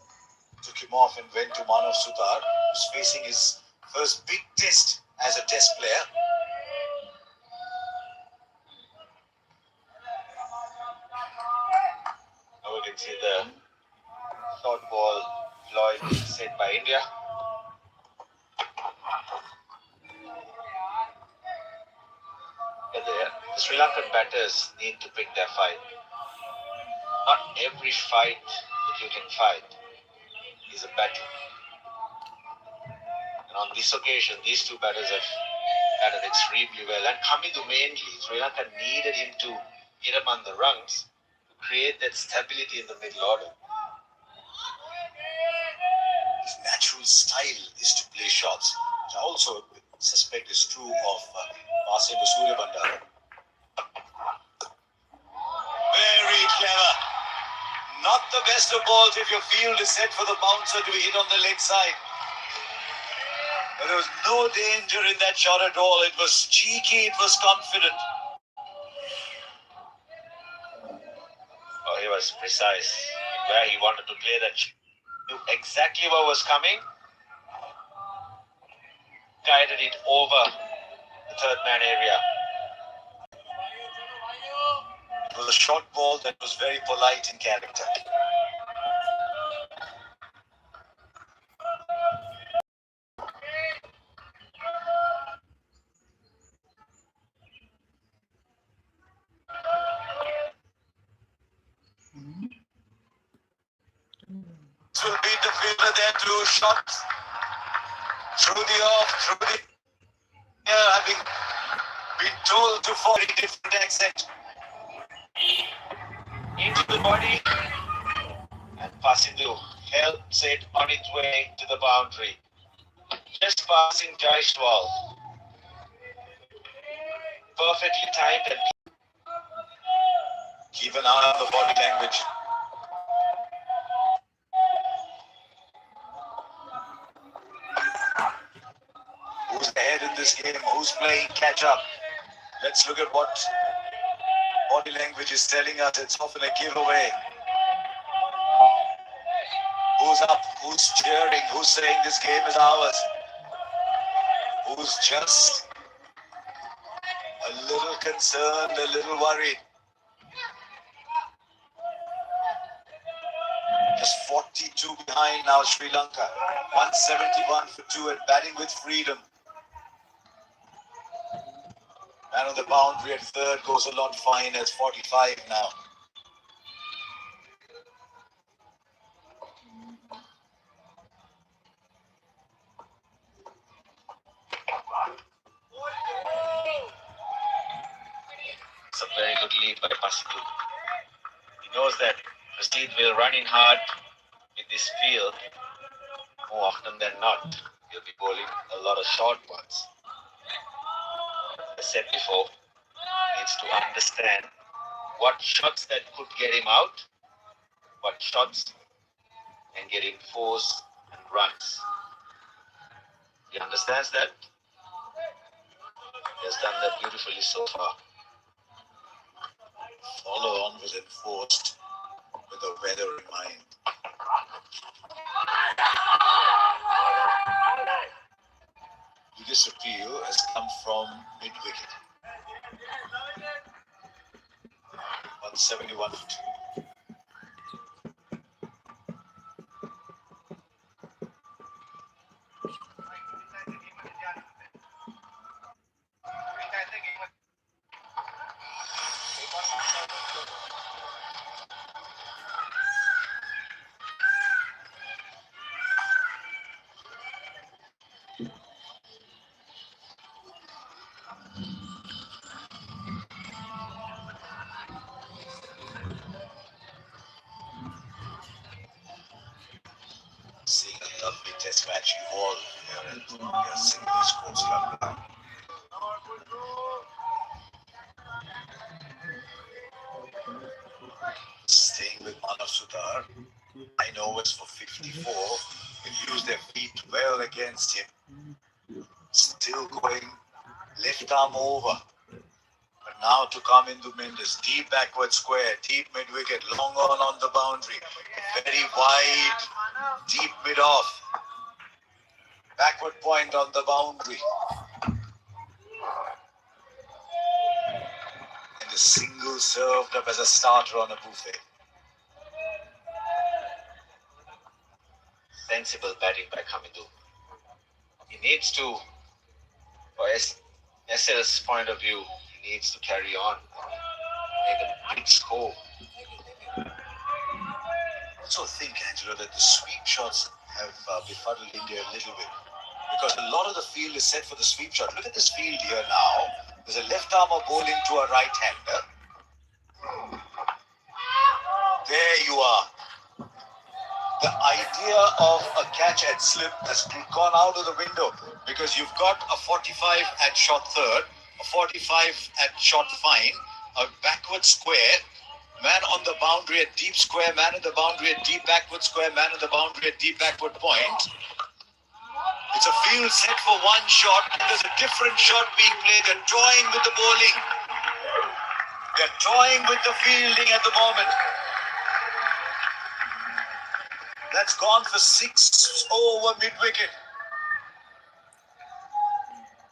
[SPEAKER 2] took him off and went to Manav Sutar, who's facing his first big test as a test player.
[SPEAKER 1] Now we can see the short ball Floyd being set by India. But the Sri Lankan batters need to pick their fight. Not every fight that you can fight is a battle. And on this occasion, these two batters have batted extremely well. And Kamidu mainly, Sri Lanka needed him to hit him on the rungs to create that stability in the middle order.
[SPEAKER 2] His natural style is to play shots, which I also suspect is true of passing to Surya Bandara. Very clever. Not the best of balls if your field is set for the bouncer to be hit on the leg side. But there was no danger in that shot at all. It was cheeky, it was confident.
[SPEAKER 1] Oh, he was precise where he wanted to play that. Knew exactly what was coming. Guided it over the third man area.
[SPEAKER 2] It was a short ball that was very polite in character. This will beat the fielder there, 2 shots through the off, through the air, having been told to follow a different accent.
[SPEAKER 1] Into the body. And Pasindu helps it on its way to the boundary. Just passing Jaiswal. Perfectly timed and
[SPEAKER 2] Keep an eye on the body language. Who's ahead in this game? Who's playing catch up? Let's look at what body language is telling us. It's often a giveaway. Who's up? Who's cheering? Who's saying this game is ours? Who's just a little concerned, a little worried? Just 42 behind now, Sri Lanka. 171 for 2 and batting with freedom. Man on the boundary at third goes a lot fine as 45 now.
[SPEAKER 1] it's a very good lead by Pasindu. He knows that Prasidh will run in hard with this field more often than not. He'll be bowling a lot of short ones. As I said before, he needs to understand what shots that could get him out, what shots can get him fours and runs. He understands that. He has done that beautifully so far.
[SPEAKER 2] Follow on was enforced with the weather in mind. Biggest appeal has come from mid-wicket. 171 for 2. test match evolve here at India Single Sports Club now. Staying with Manav Sudhar, 9 overs for 54. They used their feet well against him. Still going left arm over. But now to come into Mendes, deep backward square, deep mid wicket, long on the boundary, very wide, deep mid off, backward point on the boundary. And the single served up as a starter on a buffet.
[SPEAKER 1] Sensible batting by Kamidu. He needs to, for SL's point of view, he needs to carry on, make a big score.
[SPEAKER 2] I also think, Angelo, that the sweep shots have befuddled India a little bit. Because a lot of the field is set for the sweep shot. Look at this field here now. There's a left armer bowling to a right-hander. There you are. The idea of a catch at slip has gone out of the window because you've got a 45 at shot third, a 45 at shot fine, a backward square, man on the boundary at deep square, man on the boundary at deep backward square, man on the boundary at deep backward point. It's a field set for one shot and there's a different shot being played. They're toying with the bowling. They're toying with the fielding at the moment. That's gone for 6 over mid-wicket.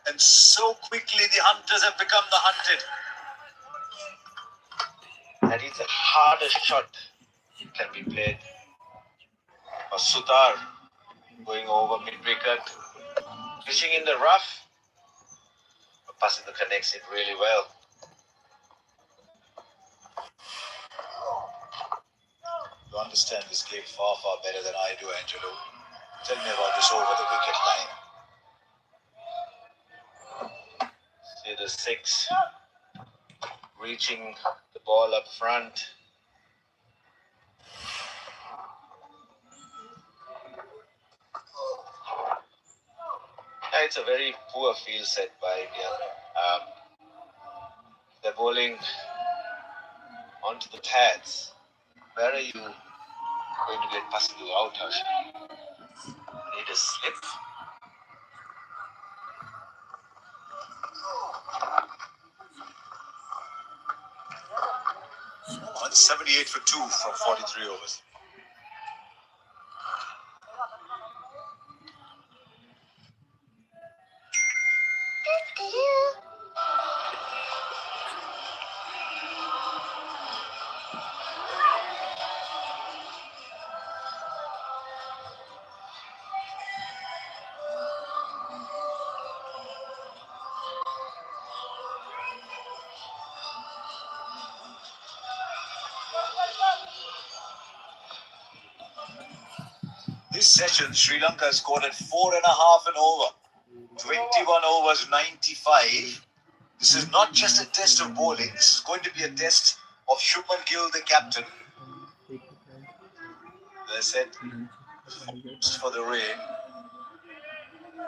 [SPEAKER 2] And so quickly the hunters have become the hunted.
[SPEAKER 1] That is the hardest shot can be played. For Sudhar going over mid-wicket, fishing in the rough, but passing the connects it really well.
[SPEAKER 2] You understand this game far, far better than I do, Angelo. Tell me about this over the wicket line.
[SPEAKER 1] See the 6 reaching the ball up front. Yeah, it's a very poor field set by India. They're bowling onto the pads. Where are you going to get Pasidu out, Harsh? Need a slip.
[SPEAKER 2] On 78 for 2 from 43 overs. This session, Sri Lanka scored at 4.5 and over. 21 overs, 95. This is not just a test of bowling. This is going to be a test of Shubman Gill, the captain. They said, for the rain.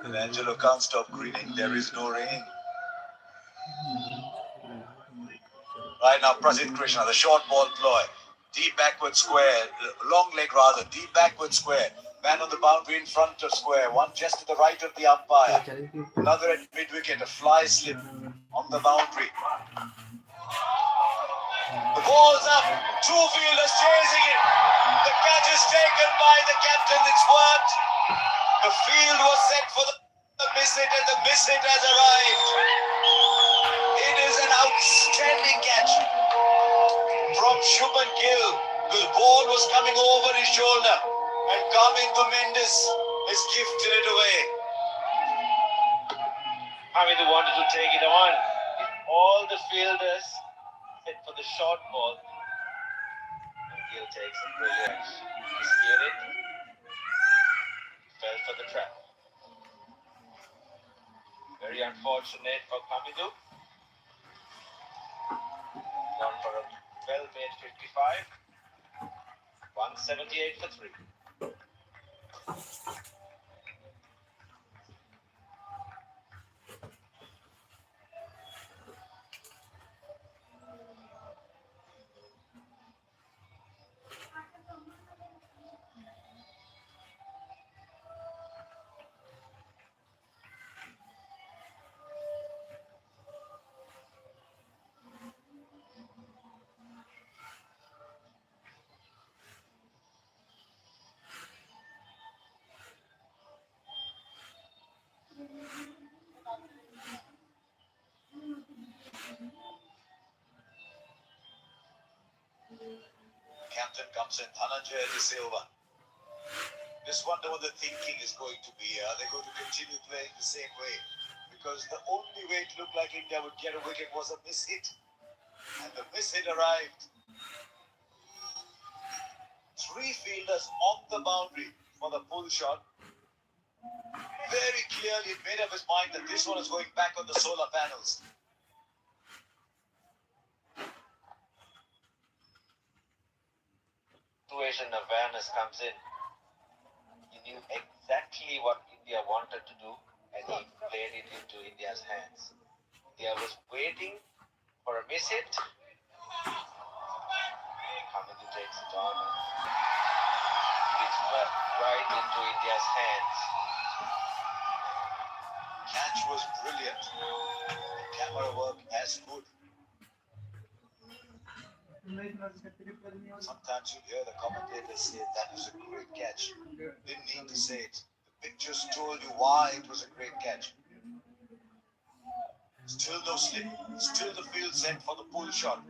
[SPEAKER 2] And Angelo can't stop grinning. There is no rain. Right now, Prasidh Krishna, the short ball ploy. Deep backward square, long leg rather, deep backward square. Man on the boundary in front of square, one just to the right of the umpire. Another at mid-wicket, a fly slip on the boundary. The ball's up, 2 fielders chasing it. The catch is taken by the captain, it's worked. The field was set for the miss hit and the miss hit has arrived. It is an outstanding catch from Shubman Gill. The ball was coming over his shoulder and coming to Mendes has gifted it away.
[SPEAKER 1] Hamidu wanted to take it on. If all the fielders set for the short ball, and Gill takes it brilliant. He steered it, fell for the trap. Very unfortunate for Hamidu. Gone for a well-made 55. 178 for 3.
[SPEAKER 2] captain comes in, Dhananjay De Silva. Just wonder what the thinking is going to be. Are they going to continue playing the same way? Because the only way it looked like India would get a wicket was a miss hit. And the miss hit arrived. Three fielders on the boundary for the pull shot. Very clearly made up his mind that this one is going back on the solar panels.
[SPEAKER 1] Situation awareness comes in. He knew exactly what India wanted to do and he played it into India's hands. India was waiting for a miss hit. Hamid takes it on and it's right into India's hands.
[SPEAKER 2] Catch was brilliant. The camera work as good. Sometimes you hear the commentators say that was a great catch. Didn't need to say it. The pictures told you why it was a great catch. Still no slip. Still the field set for the pull shot.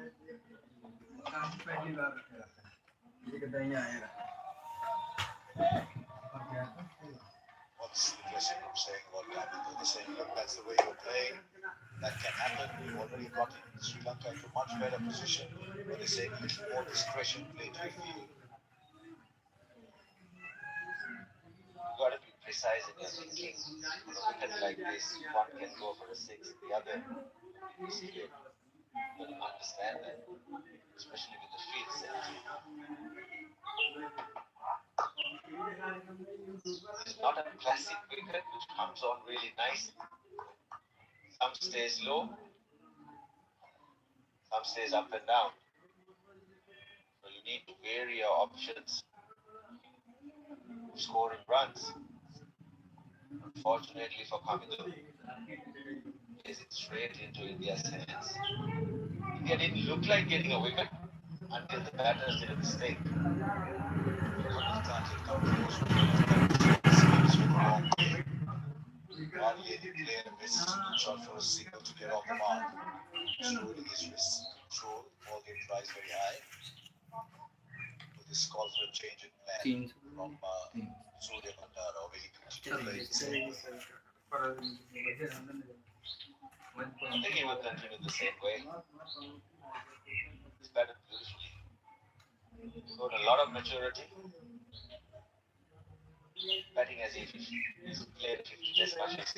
[SPEAKER 2] What's the dressing room saying about Gambit? They're saying, look, that's the way you're playing. That can happen. You've already gotten Sri Lanka into a much better position. But they're saying a little more discretion, play to your field.
[SPEAKER 1] You've got to be precise in your thinking. On a wicket like this, one can go for a six, the other is clear. You got to understand that, especially with the field set. It's not a classic wicket which comes on really nicely. Some stays low, some stays up and down. So you need to vary your options of scoring runs. Unfortunately for Kamidu, plays it straight into India's hands. India didn't look like getting a wicket until the batters did a mistake.
[SPEAKER 2] Started come close with the seems with the wrong way. Hardly any player missed shot for a single to get off the mark. Showing his wrist control, ball game tries very high. With this call for a change in plan from Surya Bandara or very
[SPEAKER 1] I think he will continue the same way. He's batted beautifully. He's got a lot of maturity. Batting as if he's played 50 test matches.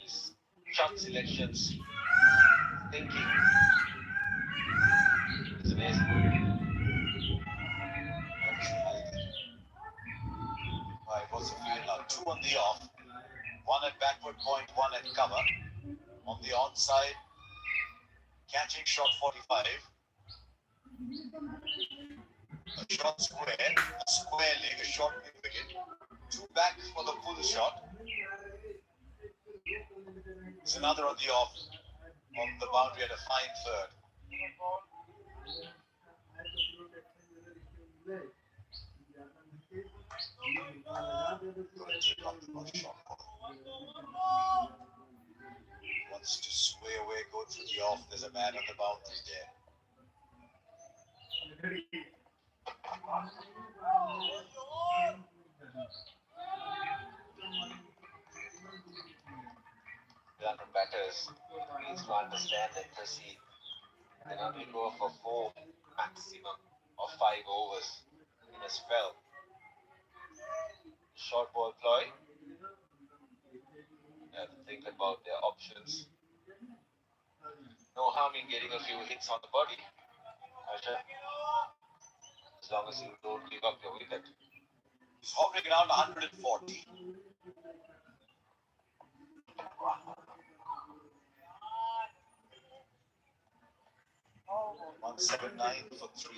[SPEAKER 1] His shot selections, thinking is amazing.
[SPEAKER 2] Right, what's the field now? Two on the off. One at backward point, one at cover. On the onside, catching shot 45. A short square, a square leg, a short mid wicket. Two back for the pull shot. There's another on the off, on the boundary at a fine third. Wants to sway away, go through the off. There's a man on the boundary there.
[SPEAKER 1] The London batters needs to understand and proceed. They can only go for 4 maximum of 5 overs in a spell. Short ball ploy. They have to think about their options. No harm in getting a few hits on the body, Asha, as long as you don't give up your wicket.
[SPEAKER 2] He's hovering around 140. 179 for 3.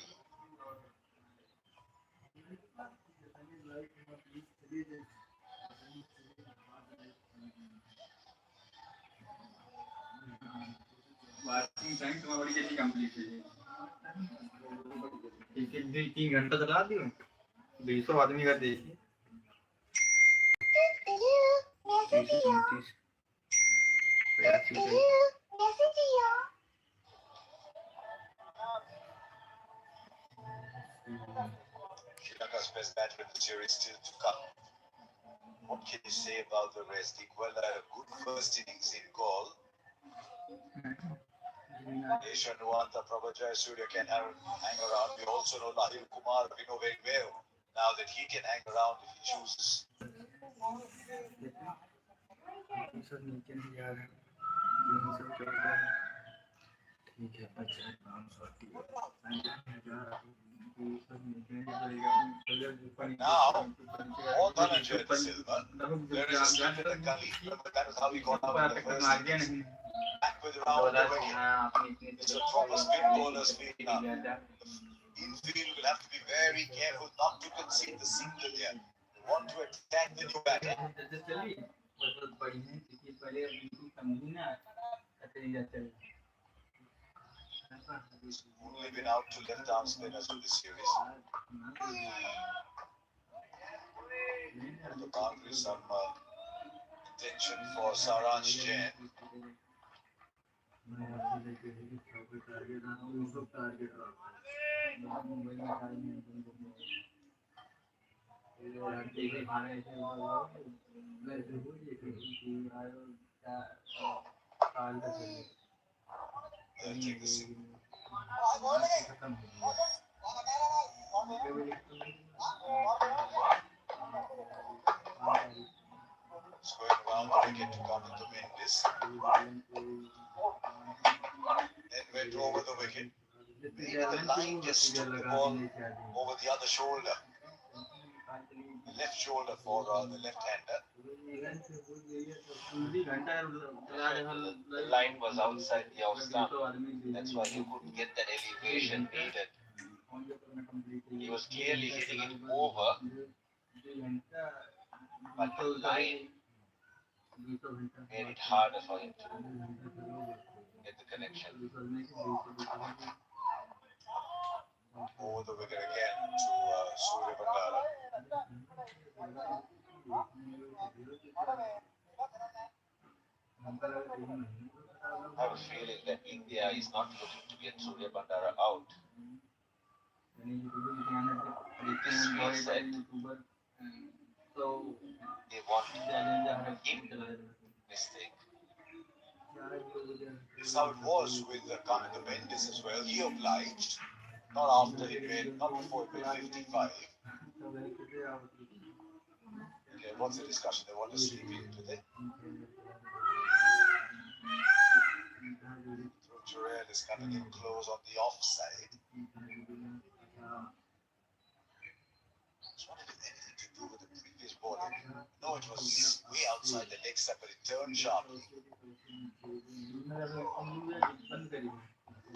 [SPEAKER 3] Watching time तुम्हारा बड़ी जल्दी complete है एक एक 2-3 घंटा चला दियो 200 आदमी का देखिए 334 82
[SPEAKER 2] Sri Lanka's best batter in the series still to come. What can you say about the rest? Iqbal had a good first innings in goal. Yesha Nuanta, Prabhajaya Surya can hang around. We also know Lahil Kumar, we know very well now that he can hang around if he chooses.
[SPEAKER 3] Sir नीचे नहीं जा रहा है, यहीं सब चलता है। ठीक है, 50, 500, 1000
[SPEAKER 2] Now, more Dhananjay De Silva. There is a slip in the gully. That is how he got out in the first innings. Back with round the wicket. It's a proper spin bowler's field now. The infield will have to be very careful not to concede the single here. They want to attack the new batter. He's only been out to left-arm spinners in this series. On the boundary, some attention for Saransh Jain. They'll take the single. It's going around the wicket to come into Mendes. Then went over the wicket. Maybe the line just took the ball over the other shoulder. The left shoulder for the left-hander.
[SPEAKER 1] The line was outside the off stump. That's why he couldn't get that elevation needed. He was clearly hitting it over, but the line made it harder for him to get the connection.
[SPEAKER 2] Over the wicket again to Surya Bandara.
[SPEAKER 1] I have a feeling that India is not looking to get Surya Bandara out. With this skill set, they want him mistake.
[SPEAKER 2] This is how it was with Kamala Mendes as well. He obliged. Not after he made, not before he made 55. Okay, what's the discussion? They want to sleep in, do they? Terrell is coming in close on the offside. It's not anything to do with the previous bowling. No, it was way outside the leg side, but it turned sharply.
[SPEAKER 1] The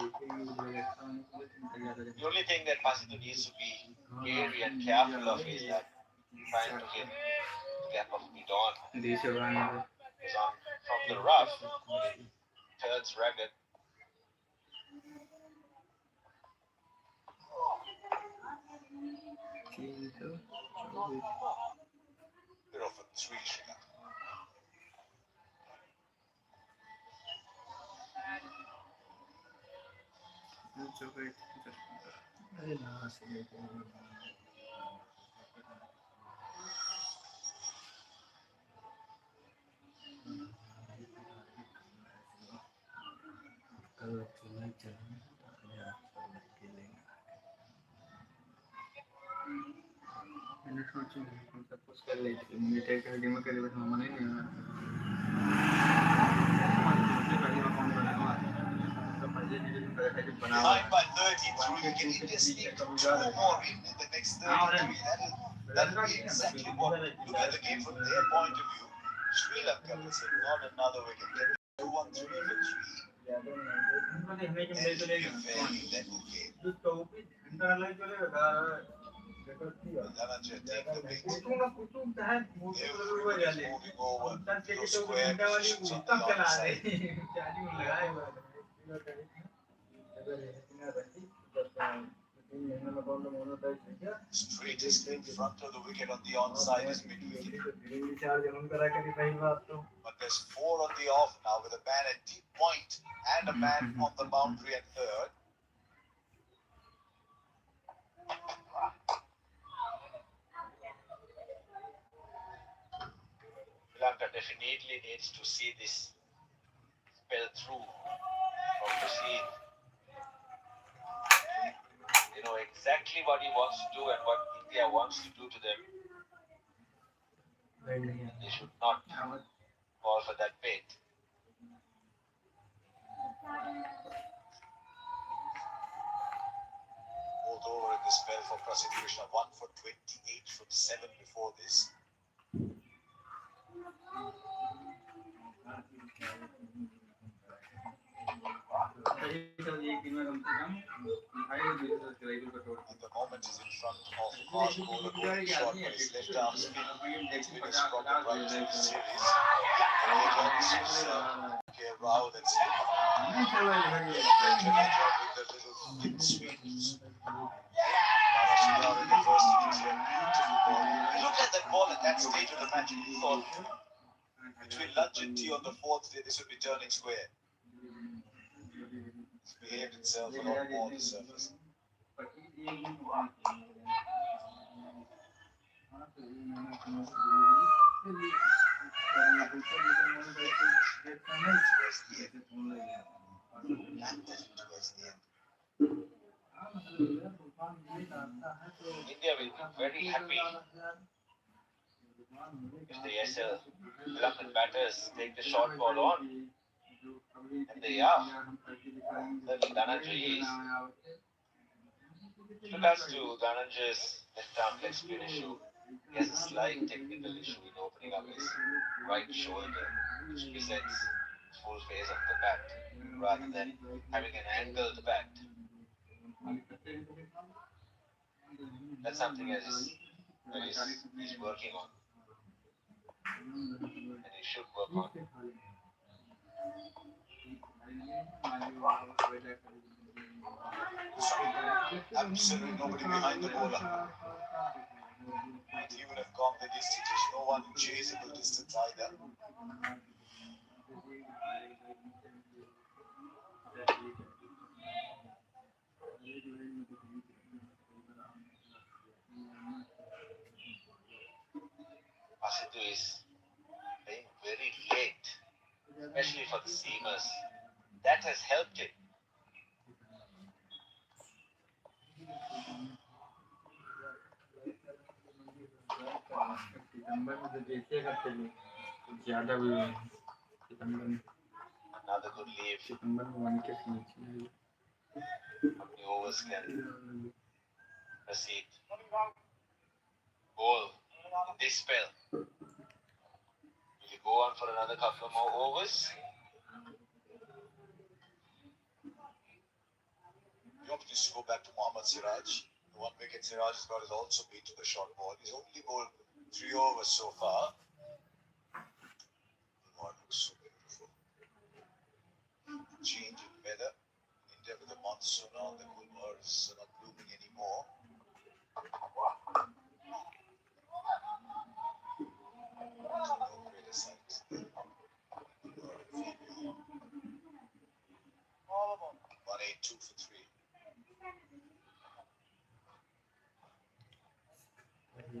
[SPEAKER 1] only thing that Pasito needs to be wary and careful of is that trying to hit the gap of mid-on. Because from the rough, it turns ragged.
[SPEAKER 2] They're off for 3, Sri Lanka.
[SPEAKER 3] मैंने सोची सब कुछ कर ली थी, मुझे take कर दी, मैं करी बस मम्मा नहीं नहीं
[SPEAKER 2] Behind by 33, can India sneak 2 more in the next 33? That'll be exactly what, look at the game from their point of view. Sri Lanka will say, not another wicket. Get 2 on 3 for 3. That'll be a fairly level game. Dhananjay take the bait. Everybody's moving over to those square positions on the outside. Straightest in front of the wicket on the onside is mid-wicket. But there's 4 on the off now with a man at deep point and a man on the boundary at third.
[SPEAKER 1] Lanka definitely needs to see this spell through from Rashid. They know exactly what he wants to do and what India wants to do to them. They should not fall for that bait.
[SPEAKER 2] Both over in this spell for Prasidh Krishna. 1 for 28 from 7 before this. And the moment is in front of fast bowler going short for his left arm spin. It's been his problem right through the series. And he runs his Rao that's with the little spin sweep. In the first innings here, beautiful ball. Look at that ball at that stage of the match. Who thought between lunch and tea on the fourth day this would be turning square? It's behaved itself a lot more on the surface.
[SPEAKER 1] India will be very happy if the SL Lankan batters take the short ball on. And they are. Little Dhananjay is. With regards to Dhananjay's left arm leg spin issue, he has a slight technical issue in opening up his right shoulder, which presents full face of the bat rather than having an angled bat. That's something that he's working on, and he should work on.
[SPEAKER 2] Absolutely nobody behind the bowler. And he would have gone the distance. There's no one in chaseable distance either.
[SPEAKER 1] Asitu is playing very late, especially for the seamers. That has helped him. Another good leave. How many overs can Rashid bowl in this spell? Will he go on for another couple of more overs?
[SPEAKER 2] The opportunity to go back to Mohammad Siraj. The 1 wicket Siraj has got is also beat to the short ball. He's only bowled 3 overs so far. The ball looks so beautiful. Change in weather. India with the monsoon on, the gulmars are not blooming anymore. No greater sight. 182 for 3.
[SPEAKER 1] Real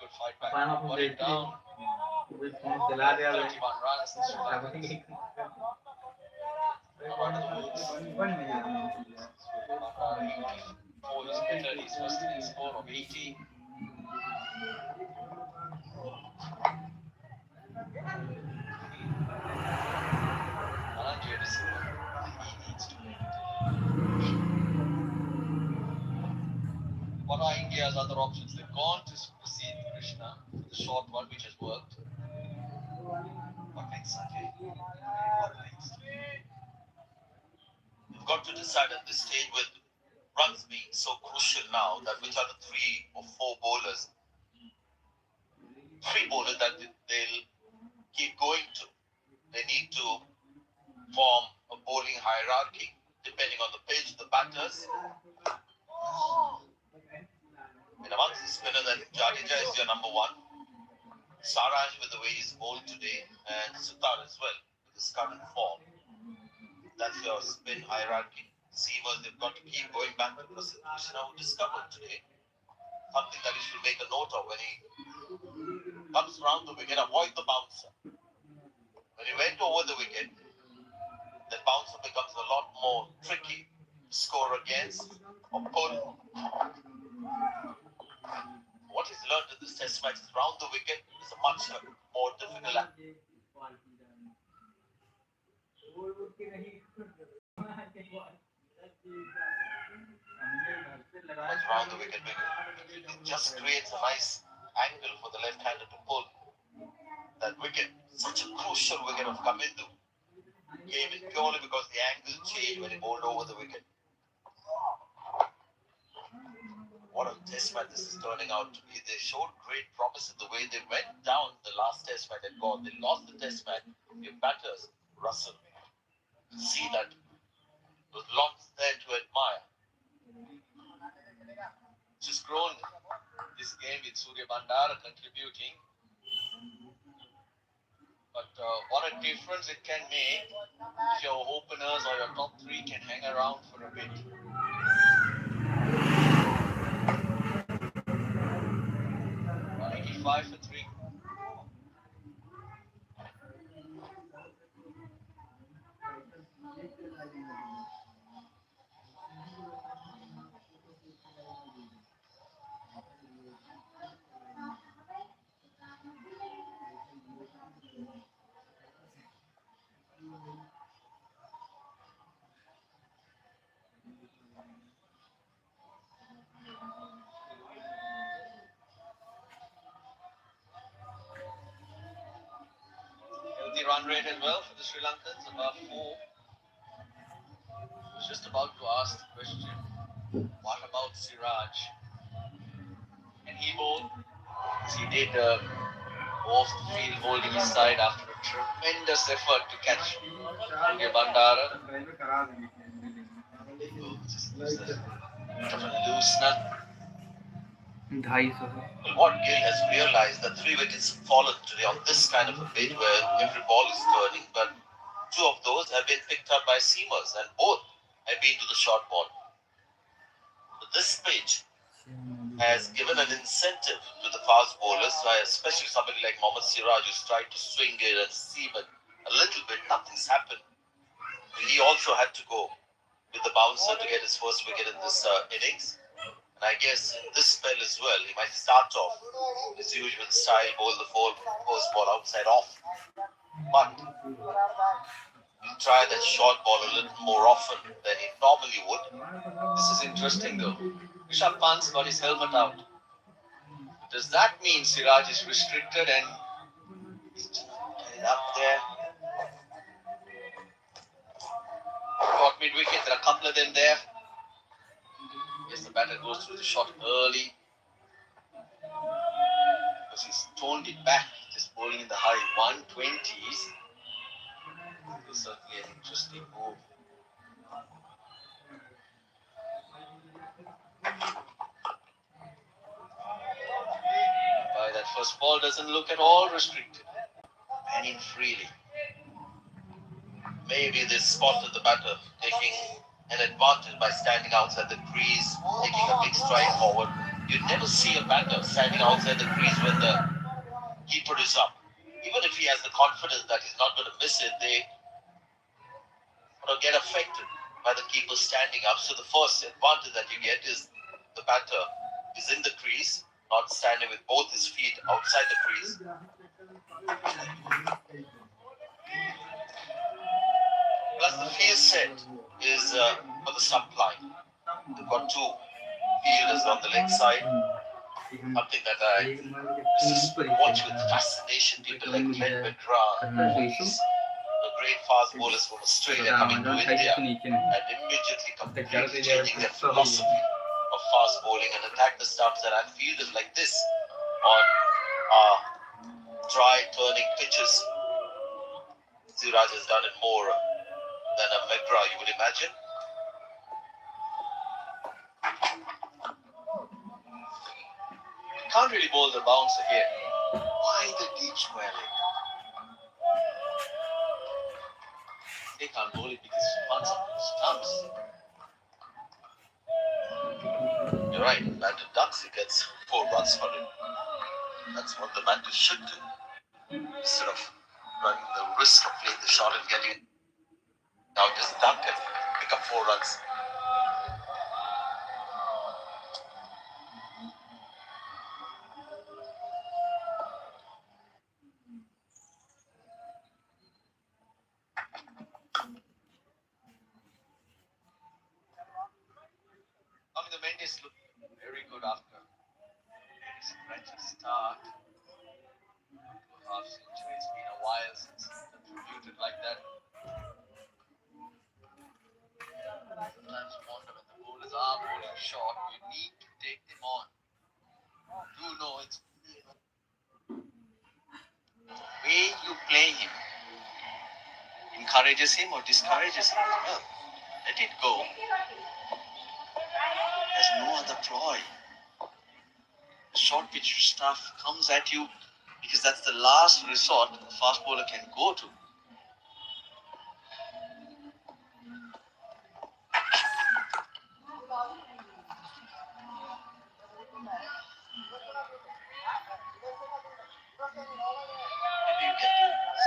[SPEAKER 1] good fight back. Got it down. 31 runs. Sri Lankans. Come out of the woods. Not 84 is better. He's first innings score of 80. Dhananjay De Silva. He needs to make it. India's other options. They've gone to proceed Krishna, the short one which has worked. What next, Sanjay? What next? You've got to decide at this stage with runs being so crucial now that which are the three or four bowlers, that they'll keep going to. They need to form a bowling hierarchy depending on the pitch, the batters. And amongst the spinners, I think Jadeja is your number one. Saraj with the way he's bowled today, and Sutar as well with his current form. That's your spin hierarchy. Seamers, they've got to keep going back to Krishna, who discovered today something that he should make a note of when he comes round the wicket, avoid the bouncer. When he went over the wicket, the bouncer becomes a lot more tricky to score against or pull. What he's learned in this test match is round the wicket is a much more difficult act. That's round the wicket, it just creates a nice angle for the left-hander to pull. That wicket, such a crucial wicket of Kamindu, came in purely because the angle changed when he bowled over the wicket. What a test match this is turning out to be. They showed great promise in the way they went down the last test match at God. They lost the test match. Their batters, Russell, you see that there was lots there to admire. Just grown this game with Surya Bandara contributing. But what a difference it can make if your openers or your top three can hang around for a bit. 185 for 3. Healthy run rate as well for the Sri Lankans, above 4. I was just about to ask the question, what about Siraj? And he bowled, as he did off the field holding his side after a tremendous effort to catch Surya Bandara. Just gives a bit of a loosener. Well, what Gill has realized that 3 wickets have fallen today on this kind of a bid where every ball is turning, but 2 of those have been picked up by seamers and both have been to the short ball. So this pitch has given an incentive to the fast bowlers, especially somebody like Mohammad Siraj who's tried to swing it and seam it a little bit. Nothing's happened. He also had to go with the bouncer to get his first wicket in this innings. And I guess in this spell as well, he might start off his usual style, bowl the first ball outside off. But he'll try that short ball a little more often than he normally would. This is interesting though. Rishabh Pant's got his helmet out. Does that mean Siraj is restricted and he's just getting up there? Caught mid-wicket, there are a couple of them there. Yes, the batter goes through the shot early. Because he's toned it back, just bowling in the high 120s. It's certainly an interesting move. By that first ball doesn't look at all restricted. Panning freely. Maybe they spotted the batter taking an advantage by standing outside the crease, taking a big stride forward. You never see a batter standing outside the crease when the keeper is up. Even if he has the confidence that he's not going to miss it, they get affected by the keeper standing up. So the first advantage that you get is the batter is in the crease, not standing with both his feet outside the crease. Plus the field set is for the supply. They've got 2 fielders on the leg side. Something that I used to watch with fascination. People like Glenn McGrath, the great fast bowlers from Australia coming to India and immediately completely changing their philosophy of fast bowling and attack the stumps. And I fielded like this on dry turning pitches. Siraj has done it more than a McGrath, you would imagine. Can't really bowl the bounce again. Why the deep square leg? They can't bowl it because he wants up stumps. You're right, batter ducks, he gets 4 runs for it. That's what the batter should do. Instead of running the risk of playing the shot and getting it out, just duck and pick up 4 runs. I mean, the Mendes look very good after his scratchy start. Half century, it's been a while since he contributed like that. Sometimes wonder when the bowlers are bowling short, you need to take them on. Do know it's the way you play him encourages him or discourages him. Well, let it go. There's no other ploy. The short pitch stuff comes at you because that's the last resort the fast bowler can go to. Maybe you get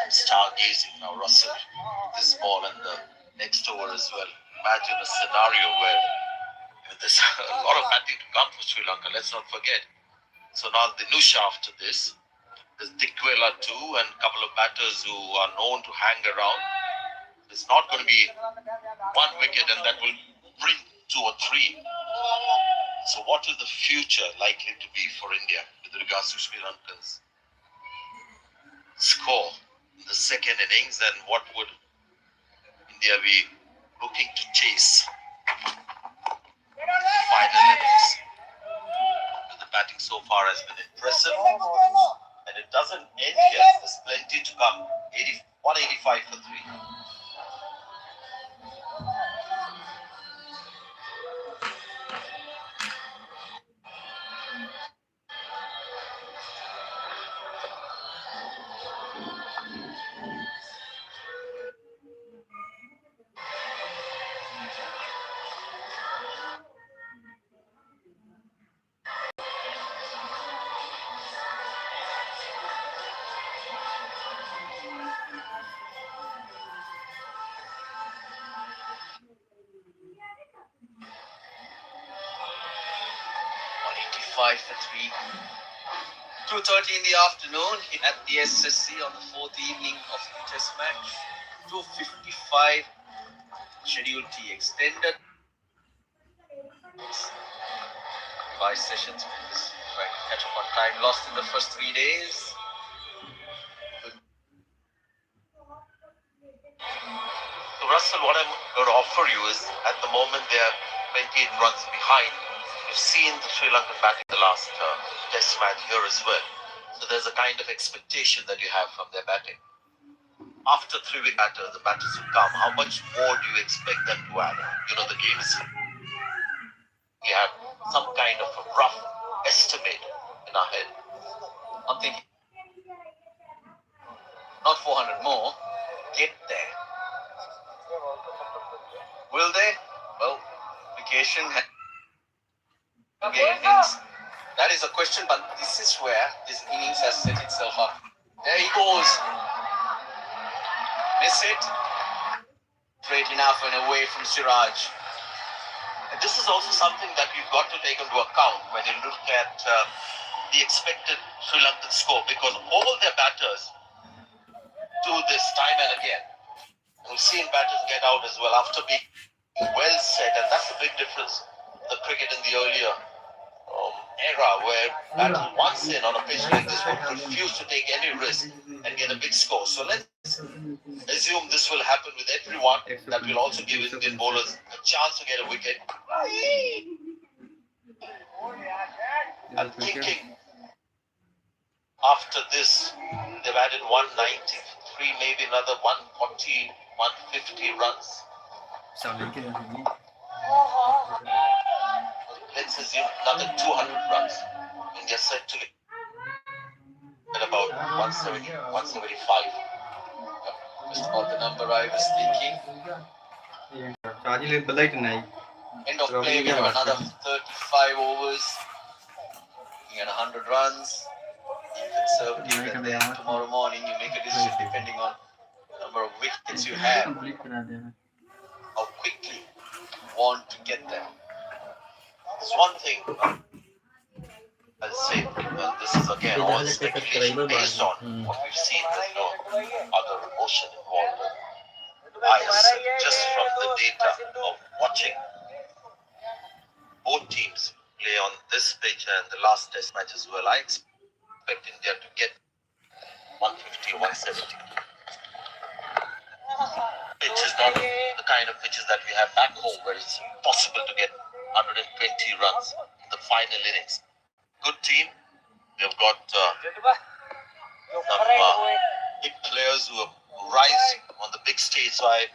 [SPEAKER 1] some stargazing now, Russell, with this ball and the next over as well. Imagine a scenario where there's a lot of batting to come for Sri Lanka, let's not forget. So now the new shaft to this. There's Dickwella too and a couple of batters who are known to hang around. There's not going to be 1 wicket and that will bring 2 or 3. So what is the future likely to be for India with regards to Sri Lanka's score in the second innings, and what would India be looking to chase in the final innings? The batting so far has been impressive, and it doesn't end here. There's plenty to come. 185 for 3. For 3. 2:30 in the afternoon at the SSC on the 4th evening of the Test match. 2:55 scheduled T extended. 5 sessions because trying to catch up on time lost in the first 3 days. So Russell, what I'm going to offer you is at the moment they are 28 runs behind. You've seen the Sri Lankan batting the last Test match here as well. So there's a kind of expectation that you have from their batting. After 3-week batter, the batters will come. How much more do you expect them to add? You know, the game is. We have some kind of a rough estimate in our head. I'm thinking not 400 more. Get there. Will they? Well, vacation. Innings. That is a question, but this is where this innings has set itself up. There he goes. Miss it. Straight enough and away from Siraj. And this is also something that you've got to take into account when you look at the expected Sri Lankan score, because all their batters do this time and again. We've seen batters get out as well after being well set, and that's the big difference. the cricket in the earlier era where battle once in on a pitch like this would refuse to take any risk and get a big score. So let's assume this will happen with everyone. That will also give Indian bowlers a chance to get a wicket. I'm thinking after this, they've added 193, maybe another 140, 150 runs. Let's assume another 200 runs. India set to at about 170, 175. Just about the number I was thinking. End of play, we have another 35 overs. Looking at 100 runs. Conservative, and then tomorrow morning you make a decision depending on the number of wickets you have, how quickly you want to get there. There's one thing I'll say, this is again all speculation based on what we've seen. There's no other emotion involved. Just from the data of watching both teams play on this pitch and the last test match as well, I expect India to get 150 or 170. Pitch is not the kind of pitches that we have back home where it's possible to get 120 runs in the final innings. Good team. They've got some big players who are rising on the big stage. So I